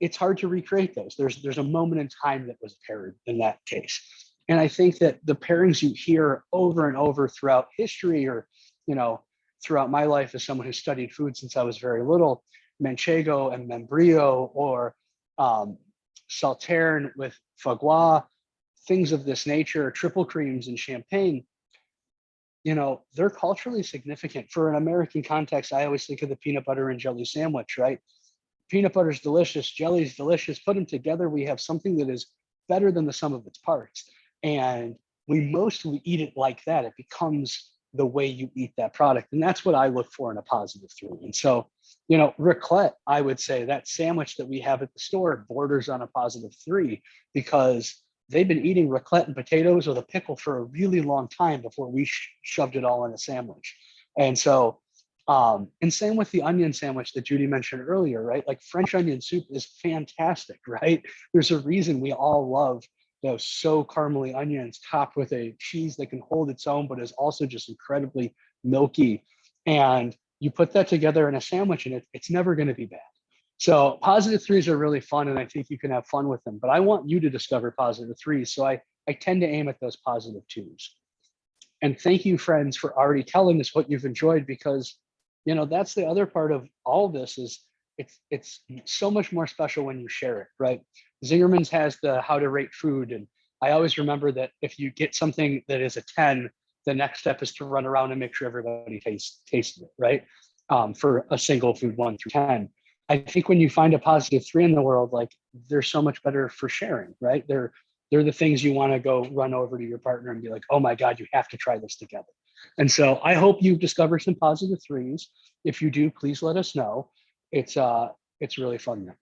It's hard to recreate those. There's a moment in time that was paired in that case. And I think that the pairings you hear over and over throughout history, or, you know, throughout my life as someone who studied food since I was very little, manchego and membrillo, or sauterne with foie gras, things of this nature, triple creams and champagne, you know, they're culturally significant. For an American context, I always think of the peanut butter and jelly sandwich, right? Peanut butter is delicious, jelly is delicious. Put them together, we have something that is better than the sum of its parts. And we mostly eat it like that. It becomes the way you eat that product. And that's what I look for in a +3. And so, you know, Ricolette, I would say that sandwich that we have at the store borders on a +3 because they've been eating raclette and potatoes with a pickle for a really long time before we shoved it all in a sandwich. And so, and same with the onion sandwich that Judy mentioned earlier, right? Like French onion soup is fantastic, right? There's a reason we all love those so caramely onions topped with a cheese that can hold its own, but is also just incredibly milky. And you put that together in a sandwich and it's never going to be bad. So +3s are really fun, and I think you can have fun with them. But I want you to discover +3s. So I tend to aim at those +2s. And thank you, friends, for already telling us what you've enjoyed, because, you know, that's the other part of all this is it's so much more special when you share it, right? Zingerman's has the how to rate food. And I always remember that if you get something that is a 10, the next step is to run around and make sure everybody tasted it, right? for a single food 1 through 10. I think when you find a positive 3 in the world, like they're so much better for sharing, right? They're the things you want to go run over to your partner and be like, oh my God, you have to try this together. And so I hope you've discovered some positive 3s. If you do, please let us know. It's really fun that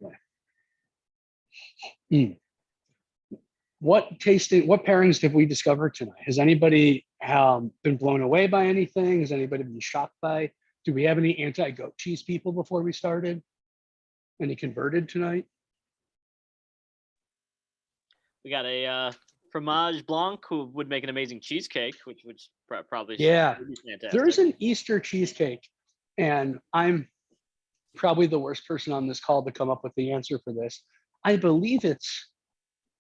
way. What pairings have we discovered tonight? Has anybody been blown away by anything? Has anybody been shocked by? Do we have any anti-goat cheese people before we started? Any converted tonight? We got a Fromage Blanc who would make an amazing cheesecake, which probably Yeah, would be fantastic. there's an Easter cheesecake, and I'm probably the worst person on this call to come up with the answer for this. I believe it's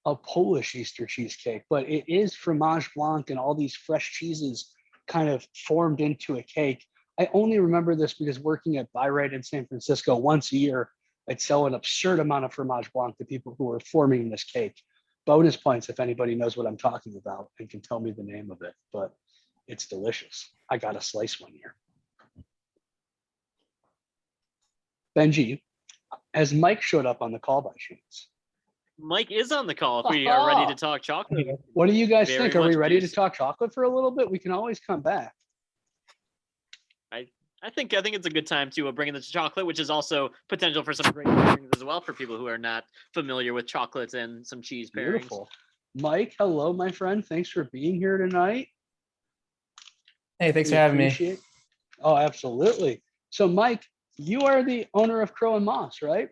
a Polish Easter cheesecake, but it is Fromage Blanc and all these fresh cheeses kind of formed into a cake. I only remember this because working at Buy Right in San Francisco once a year, I'd sell an absurd amount of Fromage Blanc to people who were forming this cake. Bonus points if anybody knows what I'm talking about and can tell me the name of it, but it's delicious. I got a slice one year. Benji, has Mike showed up on the call by chance? Mike is on the call if we are ready to talk chocolate. What do you guys Very think? Are we much ready to juicy. talk chocolate for a little bit? We can always come back. I think it's a good time to bring in the chocolate, which is also potential for some great pairings as well for people who are not familiar with chocolates and some cheese pairings. Beautiful. Mike, hello, my friend. Thanks for being here tonight. Hey, thanks We for having me. appreciate- Oh, absolutely. So, Mike, you are the owner of Crow and Moss, right?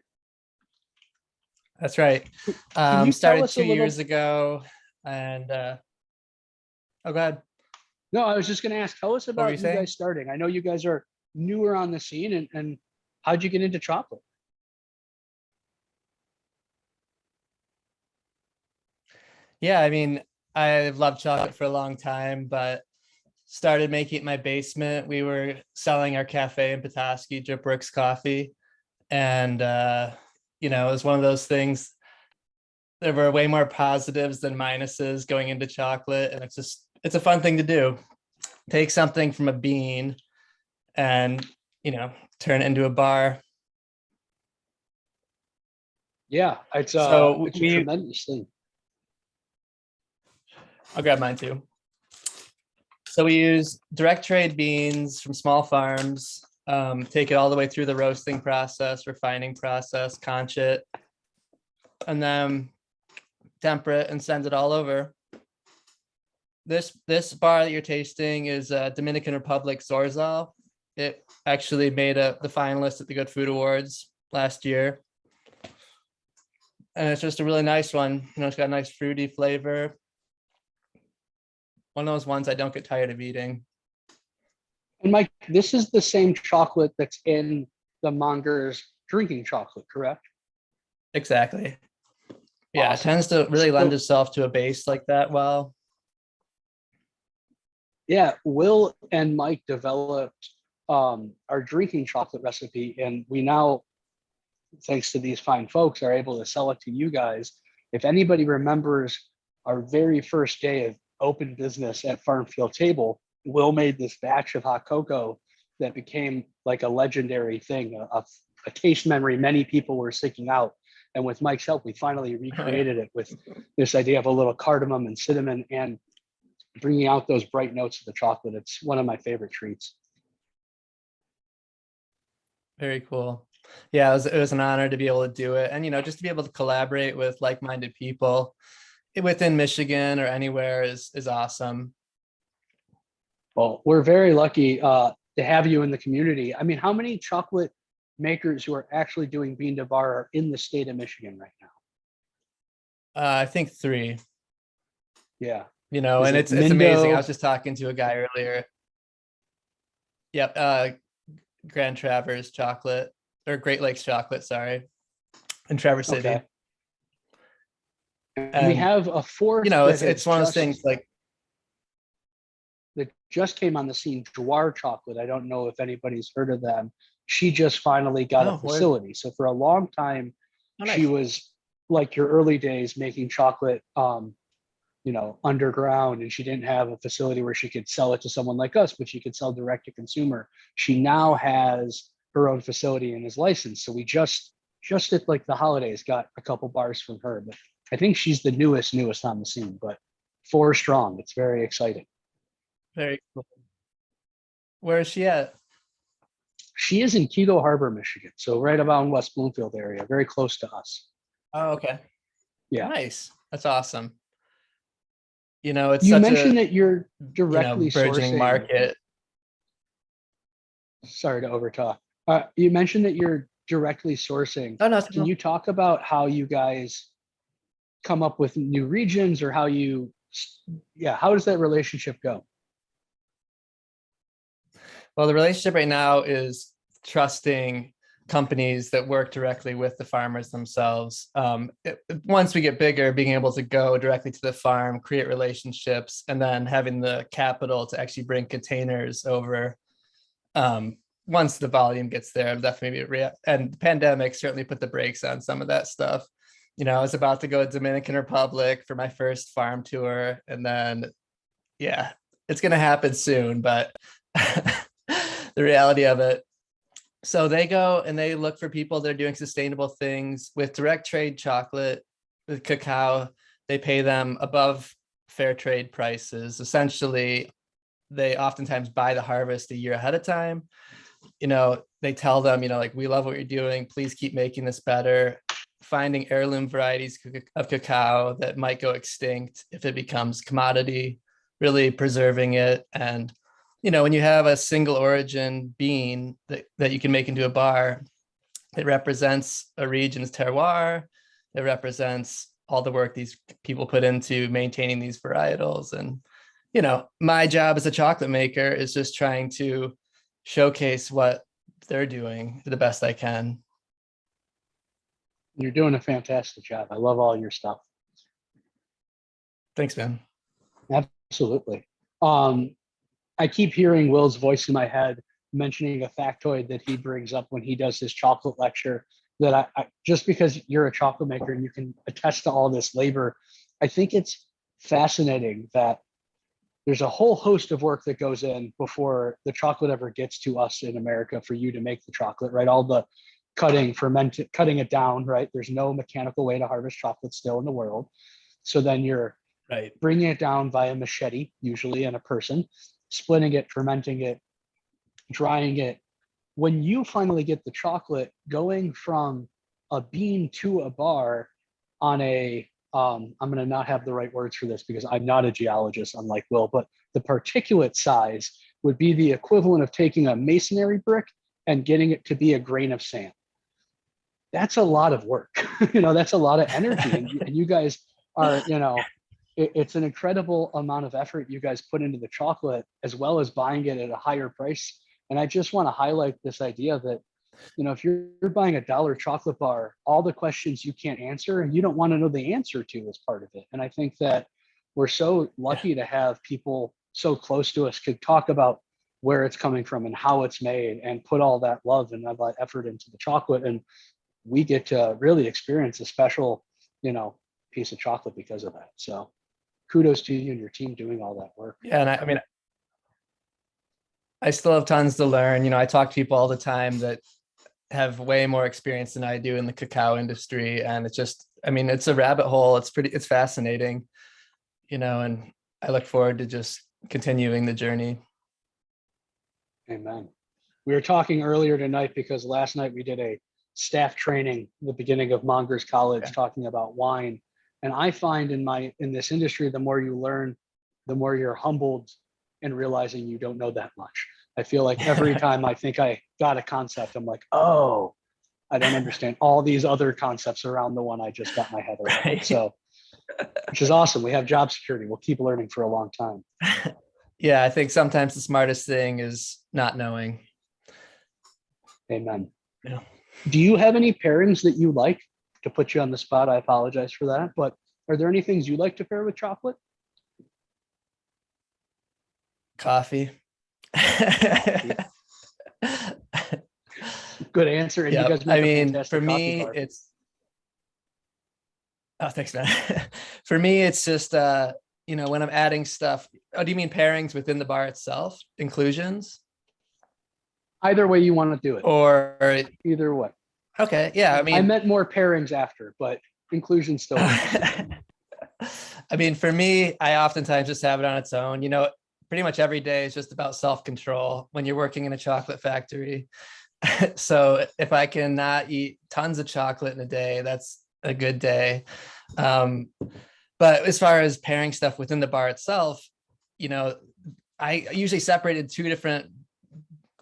That's right. you tell Started us a 2 years ago, and oh, go ahead. No, I was just going to ask, tell us were about you you saying? guys starting. I know you guys are newer on the scene, and how'd you get into chocolate? Yeah, I mean, I've loved chocolate for a long time, but started making it in my basement. We were selling our cafe in Petoskey, Dripworks Coffee, and it was one of those things. There were way more positives than minuses going into chocolate, and it's a fun thing to do. Take something from a bean and turn it into a bar. Yeah, it's So a tremendous thing. I'll grab mine too. So we use direct trade beans from small farms, take it all the way through the roasting process, refining process, conch it, and then temper it and send it all over. This bar that you're tasting is Dominican Republic Zorzal. It actually made the finalist at the Good Food Awards last year. And it's just a really nice one. It's got a nice fruity flavor. One of those ones I don't get tired of eating. And Mike, this is the same chocolate that's in the Mongers drinking chocolate, correct? Exactly. Yeah, Awesome. it tends to really lend So- itself to a base like that well. Yeah, Will and Mike developed our drinking chocolate recipe, and we now, thanks to these fine folks, are able to sell it to you guys. If anybody remembers our very first day of open business at Farm Field Table, Will made this batch of hot cocoa that became like a legendary thing, a taste memory many people were seeking out. And with Mike's help, we finally recreated it with this idea of a little cardamom and cinnamon and bringing out those bright notes of the chocolate. It's one of my favorite treats. Very cool. Yeah, it was an honor to be able to do it. And, just to be able to collaborate with like-minded people within Michigan or anywhere is awesome. Well, we're very lucky to have you in the community. I mean, how many chocolate makers who are actually doing bean to bar are in the state of Michigan right now? I think 3. Yeah. And Is it's it amazing. I Mindo? was just talking to a guy earlier. Yep, Grand Traverse Chocolate, or Great Lakes Chocolate, sorry, in Traverse City. Okay. And we And, have a fourth. it's one of those things like, that just came on the scene, Jawar Chocolate. I don't know if anybody's heard of them. She just finally got Oh, a where- facility. So for a long time, oh, nice. she was like your early days making chocolate underground, and she didn't have a facility where she could sell it to someone like us, but she could sell direct to consumer. She now has her own facility and is licensed. So we just at like the holidays got a couple bars from her, but I think she's the newest on the scene, but 4 strong. It's very exciting. Very cool. Where is she at? She is in Keto Harbor, Michigan. So right about in West Bloomfield area, very close to us. Oh, okay. Yeah. Nice. That's awesome. It's You such mentioned a that you're directly burgeoning sourcing. market. Sorry to overtalk. You mentioned that you're directly sourcing. Oh, no, Can you talk about how you guys come up with new regions, or how does that relationship go? Well, the relationship right now is trusting companies that work directly with the farmers themselves. Once we get bigger, being able to go directly to the farm, create relationships, and then having the capital to actually bring containers over. Once the volume gets there, it'll definitely be and the pandemic certainly put the brakes on some of that stuff. I was about to go to Dominican Republic for my first farm tour, and then, yeah, it's going to happen soon, but the reality of it. So they go and they look for people that are doing sustainable things with direct trade chocolate, with cacao. They pay them above fair trade prices. Essentially, they oftentimes buy the harvest a year ahead of time. They tell them, like, we love what you're doing. Please keep making this better. Finding heirloom varieties of cacao that might go extinct if it becomes commodity, really preserving it. And when you have a single origin bean that you can make into a bar, it represents a region's terroir. It represents all the work these people put into maintaining these varietals. And, my job as a chocolate maker is just trying to showcase what they're doing the best I can. You're doing a fantastic job. I love all your stuff. Thanks, man. Absolutely. I keep hearing Will's voice in my head mentioning a factoid that he brings up when he does his chocolate lecture, that I just because you're a chocolate maker and you can attest to all this labor, I think it's fascinating that there's a whole host of work that goes in before the chocolate ever gets to us in America for you to make the chocolate, right? All the cutting it down, right? There's no mechanical way to harvest chocolate still in the world. So then you're bringing it down via machete, usually in a person, splitting it, fermenting it, drying it. When you finally get the chocolate, going from a bean to a bar on a, I'm going to not have the right words for this because I'm not a geologist, unlike Will, but the particulate size would be the equivalent of taking a masonry brick and getting it to be a grain of sand. That's a lot of work. That's a lot of energy. And you guys are, it's an incredible amount of effort you guys put into the chocolate, as well as buying it at a higher price. And I just want to highlight this idea that, if you're buying $1 chocolate bar, all the questions you can't answer and you don't want to know the answer to is part of it. And I think that we're so lucky to have people so close to us could talk about where it's coming from and how it's made and put all that love and all that effort into the chocolate. And we get to really experience a special, piece of chocolate because of that. So kudos to you and your team doing all that work. Yeah. And I still have tons to learn. I talk to people all the time that have way more experience than I do in the cacao industry. And it's just, it's a rabbit hole. It's fascinating, and I look forward to just continuing the journey. Amen. We were talking earlier tonight because last night we did a staff training at the beginning of Mongers College talking about wine. And I find in this industry, the more you learn, the more you're humbled and realizing you don't know that much. I feel like every time I think I got a concept, I'm like, oh, I don't understand all these other concepts around the one I just got my head around. Right. So, which is awesome. We have job security. We'll keep learning for a long time. Yeah, I think sometimes the smartest thing is not knowing. Amen. Yeah. Do you have any pairings that you like? To put you on the spot, I apologize for that. But are there any things you like to pair with chocolate? Coffee. Good answer. And Yep. you guys make for me, bar. it's thanks, man. For me, it's just when I'm adding stuff, oh, do you mean pairings within the bar itself, inclusions? Either way you want to do it. Or, Either way. okay, yeah, I I mean, meant more pairings after, but inclusion still works. I mean, for me, I oftentimes just have it on its own. Pretty much every day is just about self-control when you're working in a chocolate factory. So if I can not eat tons of chocolate in a day, that's a good day. But as far as pairing stuff within the bar itself, I usually separated two different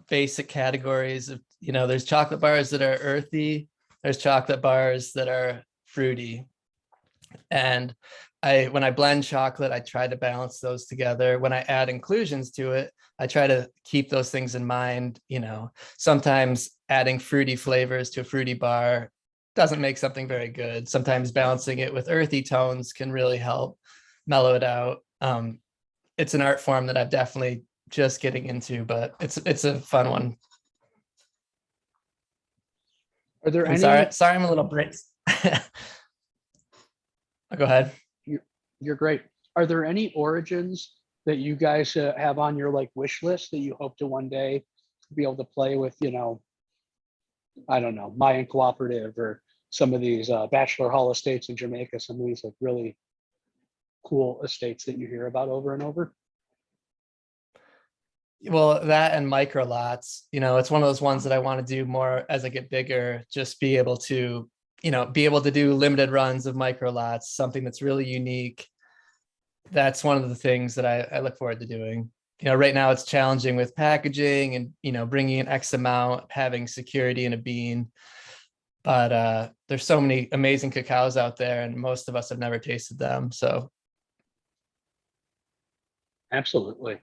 basic categories of, there's chocolate bars that are earthy, there's chocolate bars that are fruity. And when I blend chocolate, I try to balance those together. When I add inclusions to it, I try to keep those things in mind. Sometimes adding fruity flavors to a fruity bar doesn't make something very good. Sometimes balancing it with earthy tones can really help mellow it out. It's an art form that I'm definitely just getting into, but it's a fun one. Are there I'm any? sorry, I'm a little braced. Go ahead. You're great. Are there any origins that you guys have on your wish list that you hope to one day be able to play with? I don't know, Mayan Cooperative or some of these Bachelor Hall estates in Jamaica. Some of these really cool estates that you hear about over and over. Well, that and micro lots, it's one of those ones that I want to do more as I get bigger, just be able to do limited runs of micro lots, something that's really unique. That's one of the things that I look forward to doing. Right now it's challenging with packaging and, bringing in X amount, having security in a bean. But there's so many amazing cacaos out there and most of us have never tasted them. So. Absolutely.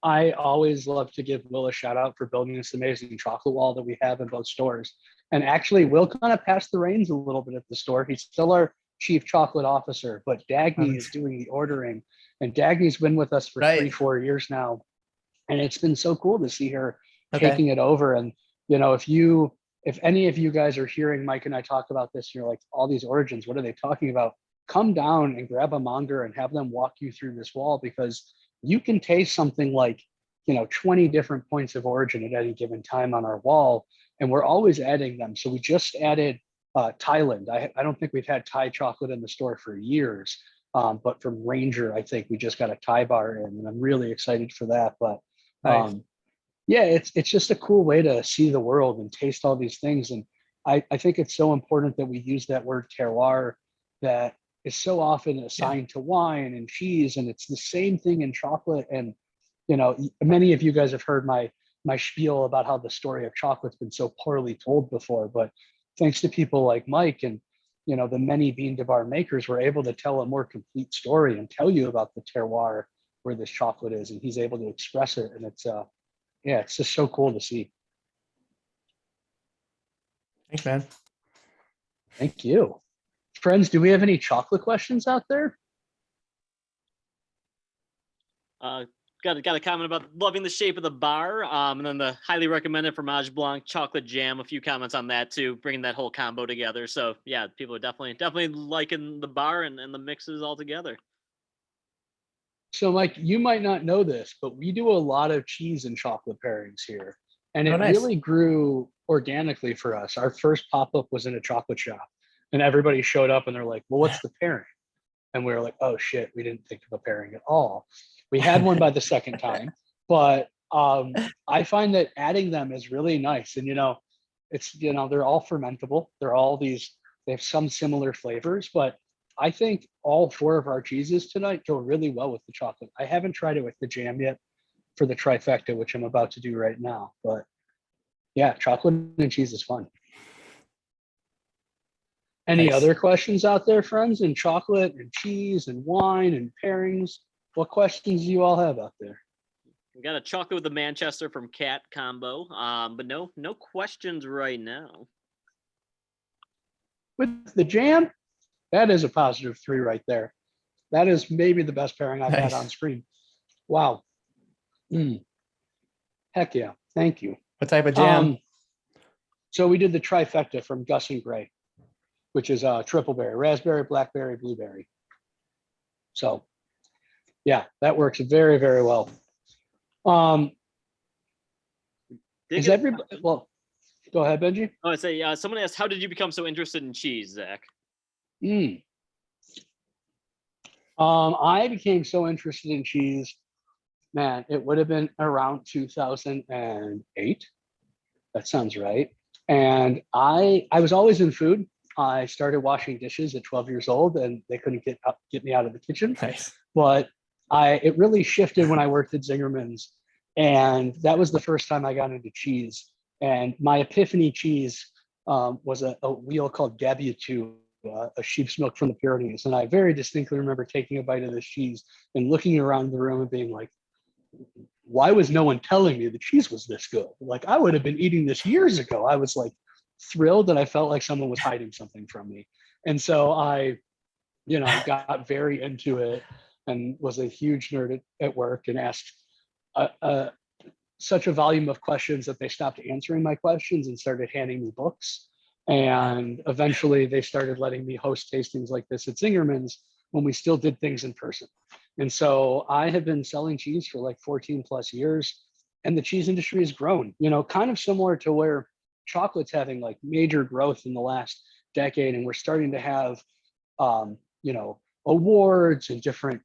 I always love to give Will a shout out for building this amazing chocolate wall that we have in both stores. And actually, Will kind of passed the reins a little bit at the store. He's still our chief chocolate officer, but Dagny is doing the ordering. And Dagny's been with us for 3-4 years now. And it's been so cool to see her taking it over. And, if any of you guys are hearing Mike and I talk about this, you're like, all these origins, what are they talking about? Come down and grab a monger and have them walk you through this wall, because you can taste something like, 20 different points of origin at any given time on our wall. And we're always adding them. So we just added Thailand. I don't think we've had Thai chocolate in the store for years. But from Ranger, I think we just got a Thai bar in, and I'm really excited for that. But Nice. yeah, it's just a cool way to see the world and taste all these things. And I think it's so important that we use that word terroir that is so often assigned to wine and cheese, and it's the same thing in chocolate. And many of you guys have heard my spiel about how the story of chocolate's been so poorly told before, but thanks to people like Mike and the many bean to bar makers, we're able to tell a more complete story and tell you about the terroir where this chocolate is, and he's able to express it. And it's just so cool to see. Thanks, man. Thank you. Friends, do we have any chocolate questions out there? Got a comment about loving the shape of the bar, and then the highly recommended Fromage Blanc chocolate jam. A few comments on that too, bringing that whole combo together. So yeah, people are definitely liking the bar and the mixes all together. So Mike, you might not know this, but we do a lot of cheese and chocolate pairings here. And it nice. really grew organically for us. Our first pop-up was in a chocolate shop, and everybody showed up and they're like, well, what's the pairing? And we were like, oh shit, we didn't think of a pairing at all. We had one by the second time, but I find that adding them is really nice. And, it's, they're all fermentable. They have some similar flavors, but I think all 4 of our cheeses tonight go really well with the chocolate. I haven't tried it with the jam yet for the trifecta, which I'm about to do right now, but yeah, chocolate and cheese is fun. Any Nice. other questions out there, friends, in chocolate and cheese and wine and pairings? What questions do you all have out there? We got a chocolate with the Manchester from Cat combo, but no questions right now. With the jam, that is a positive 3 right there. That is maybe the best pairing I've had on screen. Wow. Heck yeah. Thank you. What type of jam? So we did the trifecta from Gus and Gray, which is triple berry, raspberry, blackberry, blueberry. So yeah, that works very, very well. Is everybody, well, go ahead, Benji. Oh, I say, someone asked, how did you become so interested in cheese, Zach? I became so interested in cheese, man, it would have been around 2008. That sounds right. And I was always in food. I started washing dishes at 12 years old, and they couldn't get me out of the kitchen. Nice. But it really shifted when I worked at Zingerman's, and that was the first time I got into cheese. And my epiphany cheese was a wheel called Gabiatu, a sheep's milk from the Pyrenees. And I very distinctly remember taking a bite of this cheese and looking around the room and being like, why was no one telling me the cheese was this good? Like, I would have been eating this years ago. I was like thrilled, and I felt like someone was hiding something from me. And so I, got very into it and was a huge nerd at work, and asked such a volume of questions that they stopped answering my questions and started handing me books. And eventually they started letting me host tastings like this at Zingerman's when we still did things in person. And so I have been selling cheese for like 14 plus years, and the cheese industry has grown, kind of similar to where chocolate's having like major growth in the last decade. And we're starting to have, awards and different,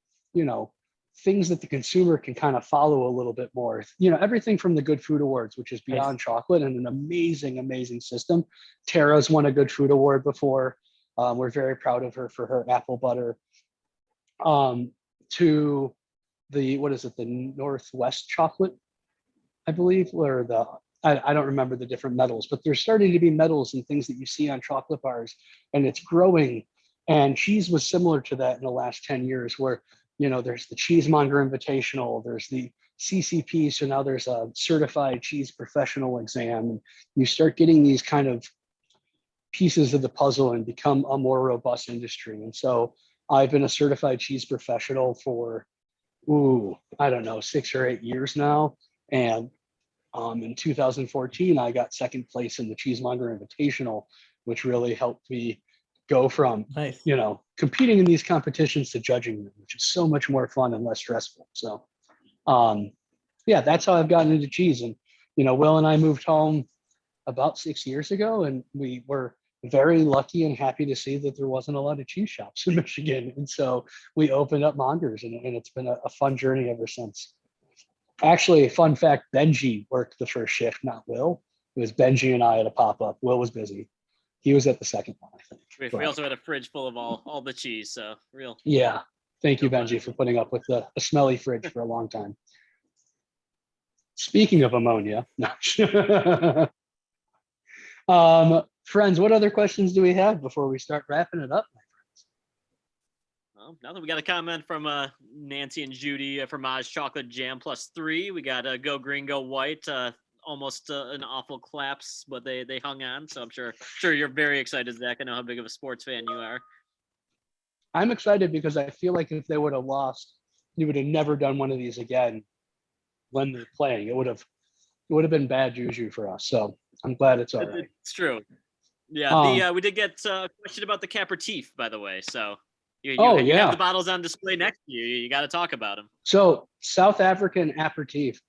things that the consumer can kind of follow a little bit more. Everything from the Good Food Awards, which is beyond chocolate and an amazing, amazing system. Tara's won a Good Food Award before. We're very proud of her for her apple butter. To the, the Northwest chocolate, I believe, or I don't remember the different metals, but there's starting to be metals and things that you see on chocolate bars, and it's growing. And cheese was similar to that in the last 10 years, where there's the Cheesemonger Invitational, there's the CCP, so now there's a certified cheese professional exam, and you start getting these kind of pieces of the puzzle and become a more robust industry. And so I've been a certified cheese professional for, 6 or 8 years now. And in 2014, I got second place in the Cheesemonger Invitational, which really helped me go from, competing in these competitions to judging them, which is so much more fun and less stressful. So, that's how I've gotten into cheese. And, Will and I moved home about 6 years ago, and we were very lucky and happy to see that there wasn't a lot of cheese shops in Michigan. And so we opened up Mongers, and it's been a fun journey ever since. Actually, fun fact, Benji worked the first shift, not Will. It was Benji and I at a pop-up. Will was busy. He was at the second one, I think. We also had a fridge full of all the cheese, so real. Yeah. Thank you, Benji, for putting up with a smelly fridge for a long time. Speaking of ammonia, friends, what other questions do we have before we start wrapping it up, my friends? Well, now that we got a comment from Nancy and Judy, Fromage Chocolate Jam +3. We got Go Green, Go White. Almost an awful collapse, but they hung on. So I'm sure you're very excited, Zach. I know how big of a sports fan you are. I'm excited because I feel like if they would have lost, you would have never done one of these again when they're playing. It would have been bad juju for us. So I'm glad it's all right. It's true. Yeah, we did get a question about the Capperteef, by the way. So you have the bottles on display next to you. You got to talk about them. So South African aperitif,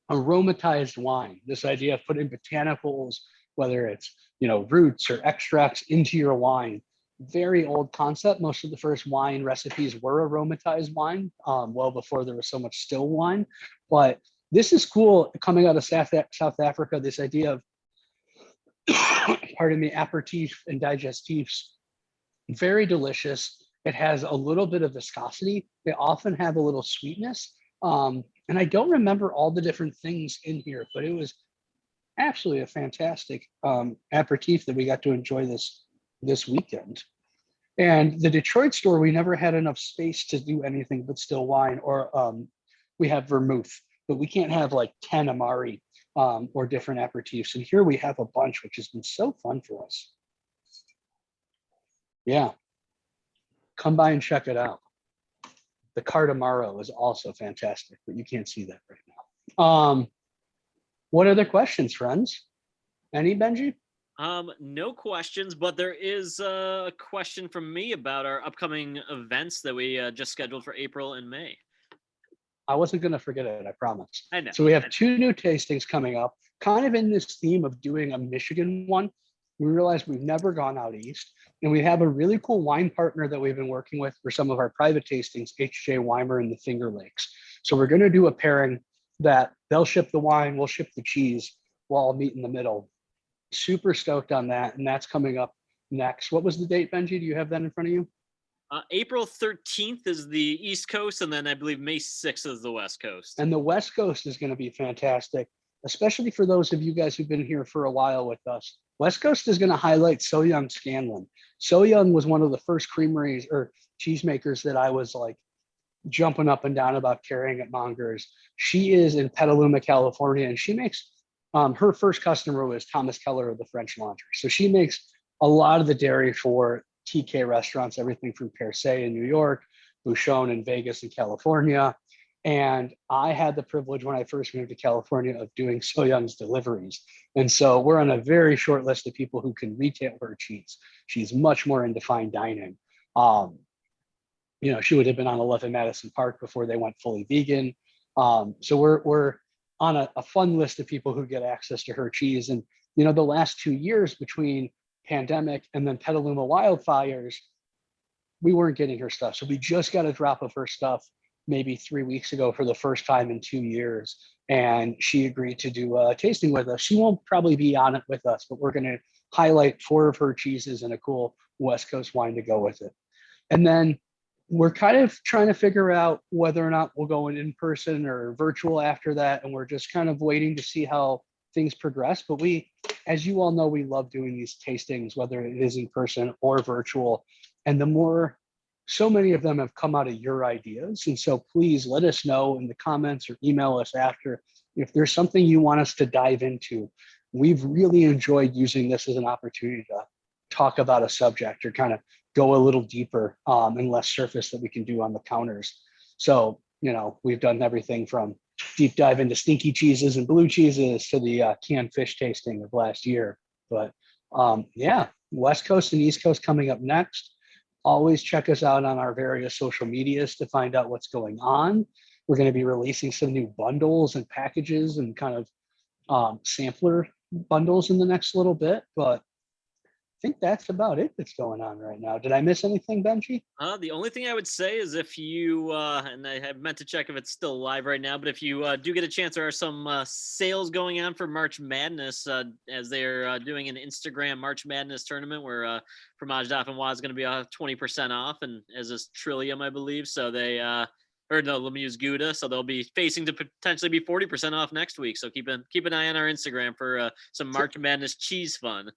aromatized wine. This idea of putting botanicals, whether it's roots or extracts, into your wine. Very old concept. Most of the first wine recipes were aromatized wine, well before there was so much still wine. But this is cool coming out of South Africa. This idea of pardon me, aperitif and digestifs, very delicious. It has a little bit of viscosity. They often have a little sweetness. And I don't remember all the different things in here, but it was absolutely a fantastic aperitif that we got to enjoy this weekend. And the Detroit store, we never had enough space to do anything but still wine, or we have vermouth, but we can't have like 10 Amari or different aperitifs. And here we have a bunch, which has been so fun for us. Yeah. Come by and check it out. The Cardamaro is also fantastic, but you can't see that right now. What other questions, friends? Any, Benji? No questions, but there is a question from me about our upcoming events that we just scheduled for April and May. I wasn't going to forget it, I promise. I know. So we have 2 new tastings coming up, kind of in this theme of doing a Michigan one. We realized we've never gone out east, and we have a really cool wine partner that we've been working with for some of our private tastings, HJ Weimer in the Finger Lakes. So we're going to do a pairing that they'll ship the wine, we'll ship the cheese, we'll all meet in the middle. Super stoked on that, and that's coming up next. What was the date, Benji? Do you have that in front of you? April 13th is the East Coast, and then I believe May 6th is the West Coast. And the West Coast is going to be fantastic, especially for those of you guys who've been here for a while with us. West Coast is going to highlight So Young Scanlon. So Young was one of the first creameries or cheesemakers that I was like jumping up and down about carrying at Mongers. She is in Petaluma, California, and she makes her first customer was Thomas Keller of the French Laundry. So she makes a lot of the dairy for TK restaurants, everything from Per Se in New York, Bouchon in Vegas and California. And I had the privilege when I first moved to California of doing So Young's deliveries. And so we're on a very short list of people who can retail her cheese. She's much more into fine dining. She would have been on 11 Madison Park before they went fully vegan. So we're on a fun list of people who get access to her cheese. And, the last 2 years between pandemic and then Petaluma wildfires, we weren't getting her stuff. So we just got a drop of her stuff maybe 3 weeks ago for the first time in 2 years. And she agreed to do a tasting with us. She won't probably be on it with us, but we're going to highlight 4 of her cheeses and a cool West Coast wine to go with it. And then we're kind of trying to figure out whether or not we'll go in person or virtual after that. And we're just kind of waiting to see how things progress. But as you all know, we love doing these tastings, whether it is in person or virtual. And so many of them have come out of your ideas. And so please let us know in the comments or email us after if there's something you want us to dive into. We've really enjoyed using this as an opportunity to talk about a subject or kind of go a little deeper and less surface that we can do on the counters. So, we've done everything from deep dive into stinky cheeses and blue cheeses to the canned fish tasting of last year. But West Coast and East Coast coming up next. Always check us out on our various social medias to find out what's going on. We're going to be releasing some new bundles and packages and kind of sampler bundles in the next little bit. But I think that's about it that's going on right now. Did I miss anything, Benji? The only thing I would say is if you, and I have meant to check if it's still live right now, but if you do get a chance, there are some sales going on for March Madness as they're doing an Instagram March Madness tournament where Fromage Blanc is going to be 20% off, and as is Trillium, I believe. So they, Lemieux's Gouda. So they'll be facing to potentially be 40% off next week. So keep an eye on our Instagram for some March Madness cheese fun.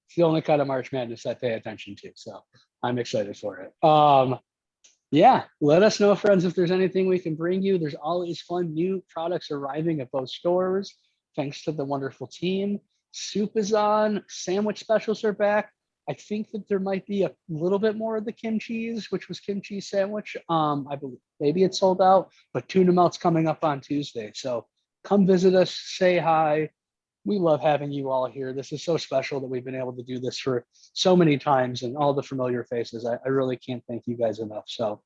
It's the only kind of March Madness I pay attention to, so I'm excited for it. Let us know, friends, if there's anything we can bring you. There's always fun new products arriving at both stores, thanks to the wonderful team. Soup is on, sandwich specials are back. I think that there might be a little bit more of the kimchi, which was kimchi sandwich. I believe maybe it's sold out, but tuna melt's coming up on Tuesday. So come visit us, say hi. We love having you all here. This is so special that we've been able to do this for so many times and all the familiar faces. I really can't thank you guys enough. So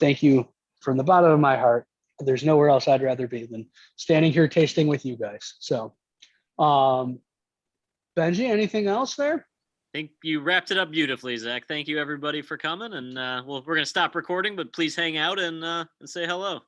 thank you from the bottom of my heart. There's nowhere else I'd rather be than standing here tasting with you guys. So Benji, anything else there? I think you wrapped it up beautifully, Zach. Thank you everybody for coming. And we're going to stop recording, but please hang out and say hello.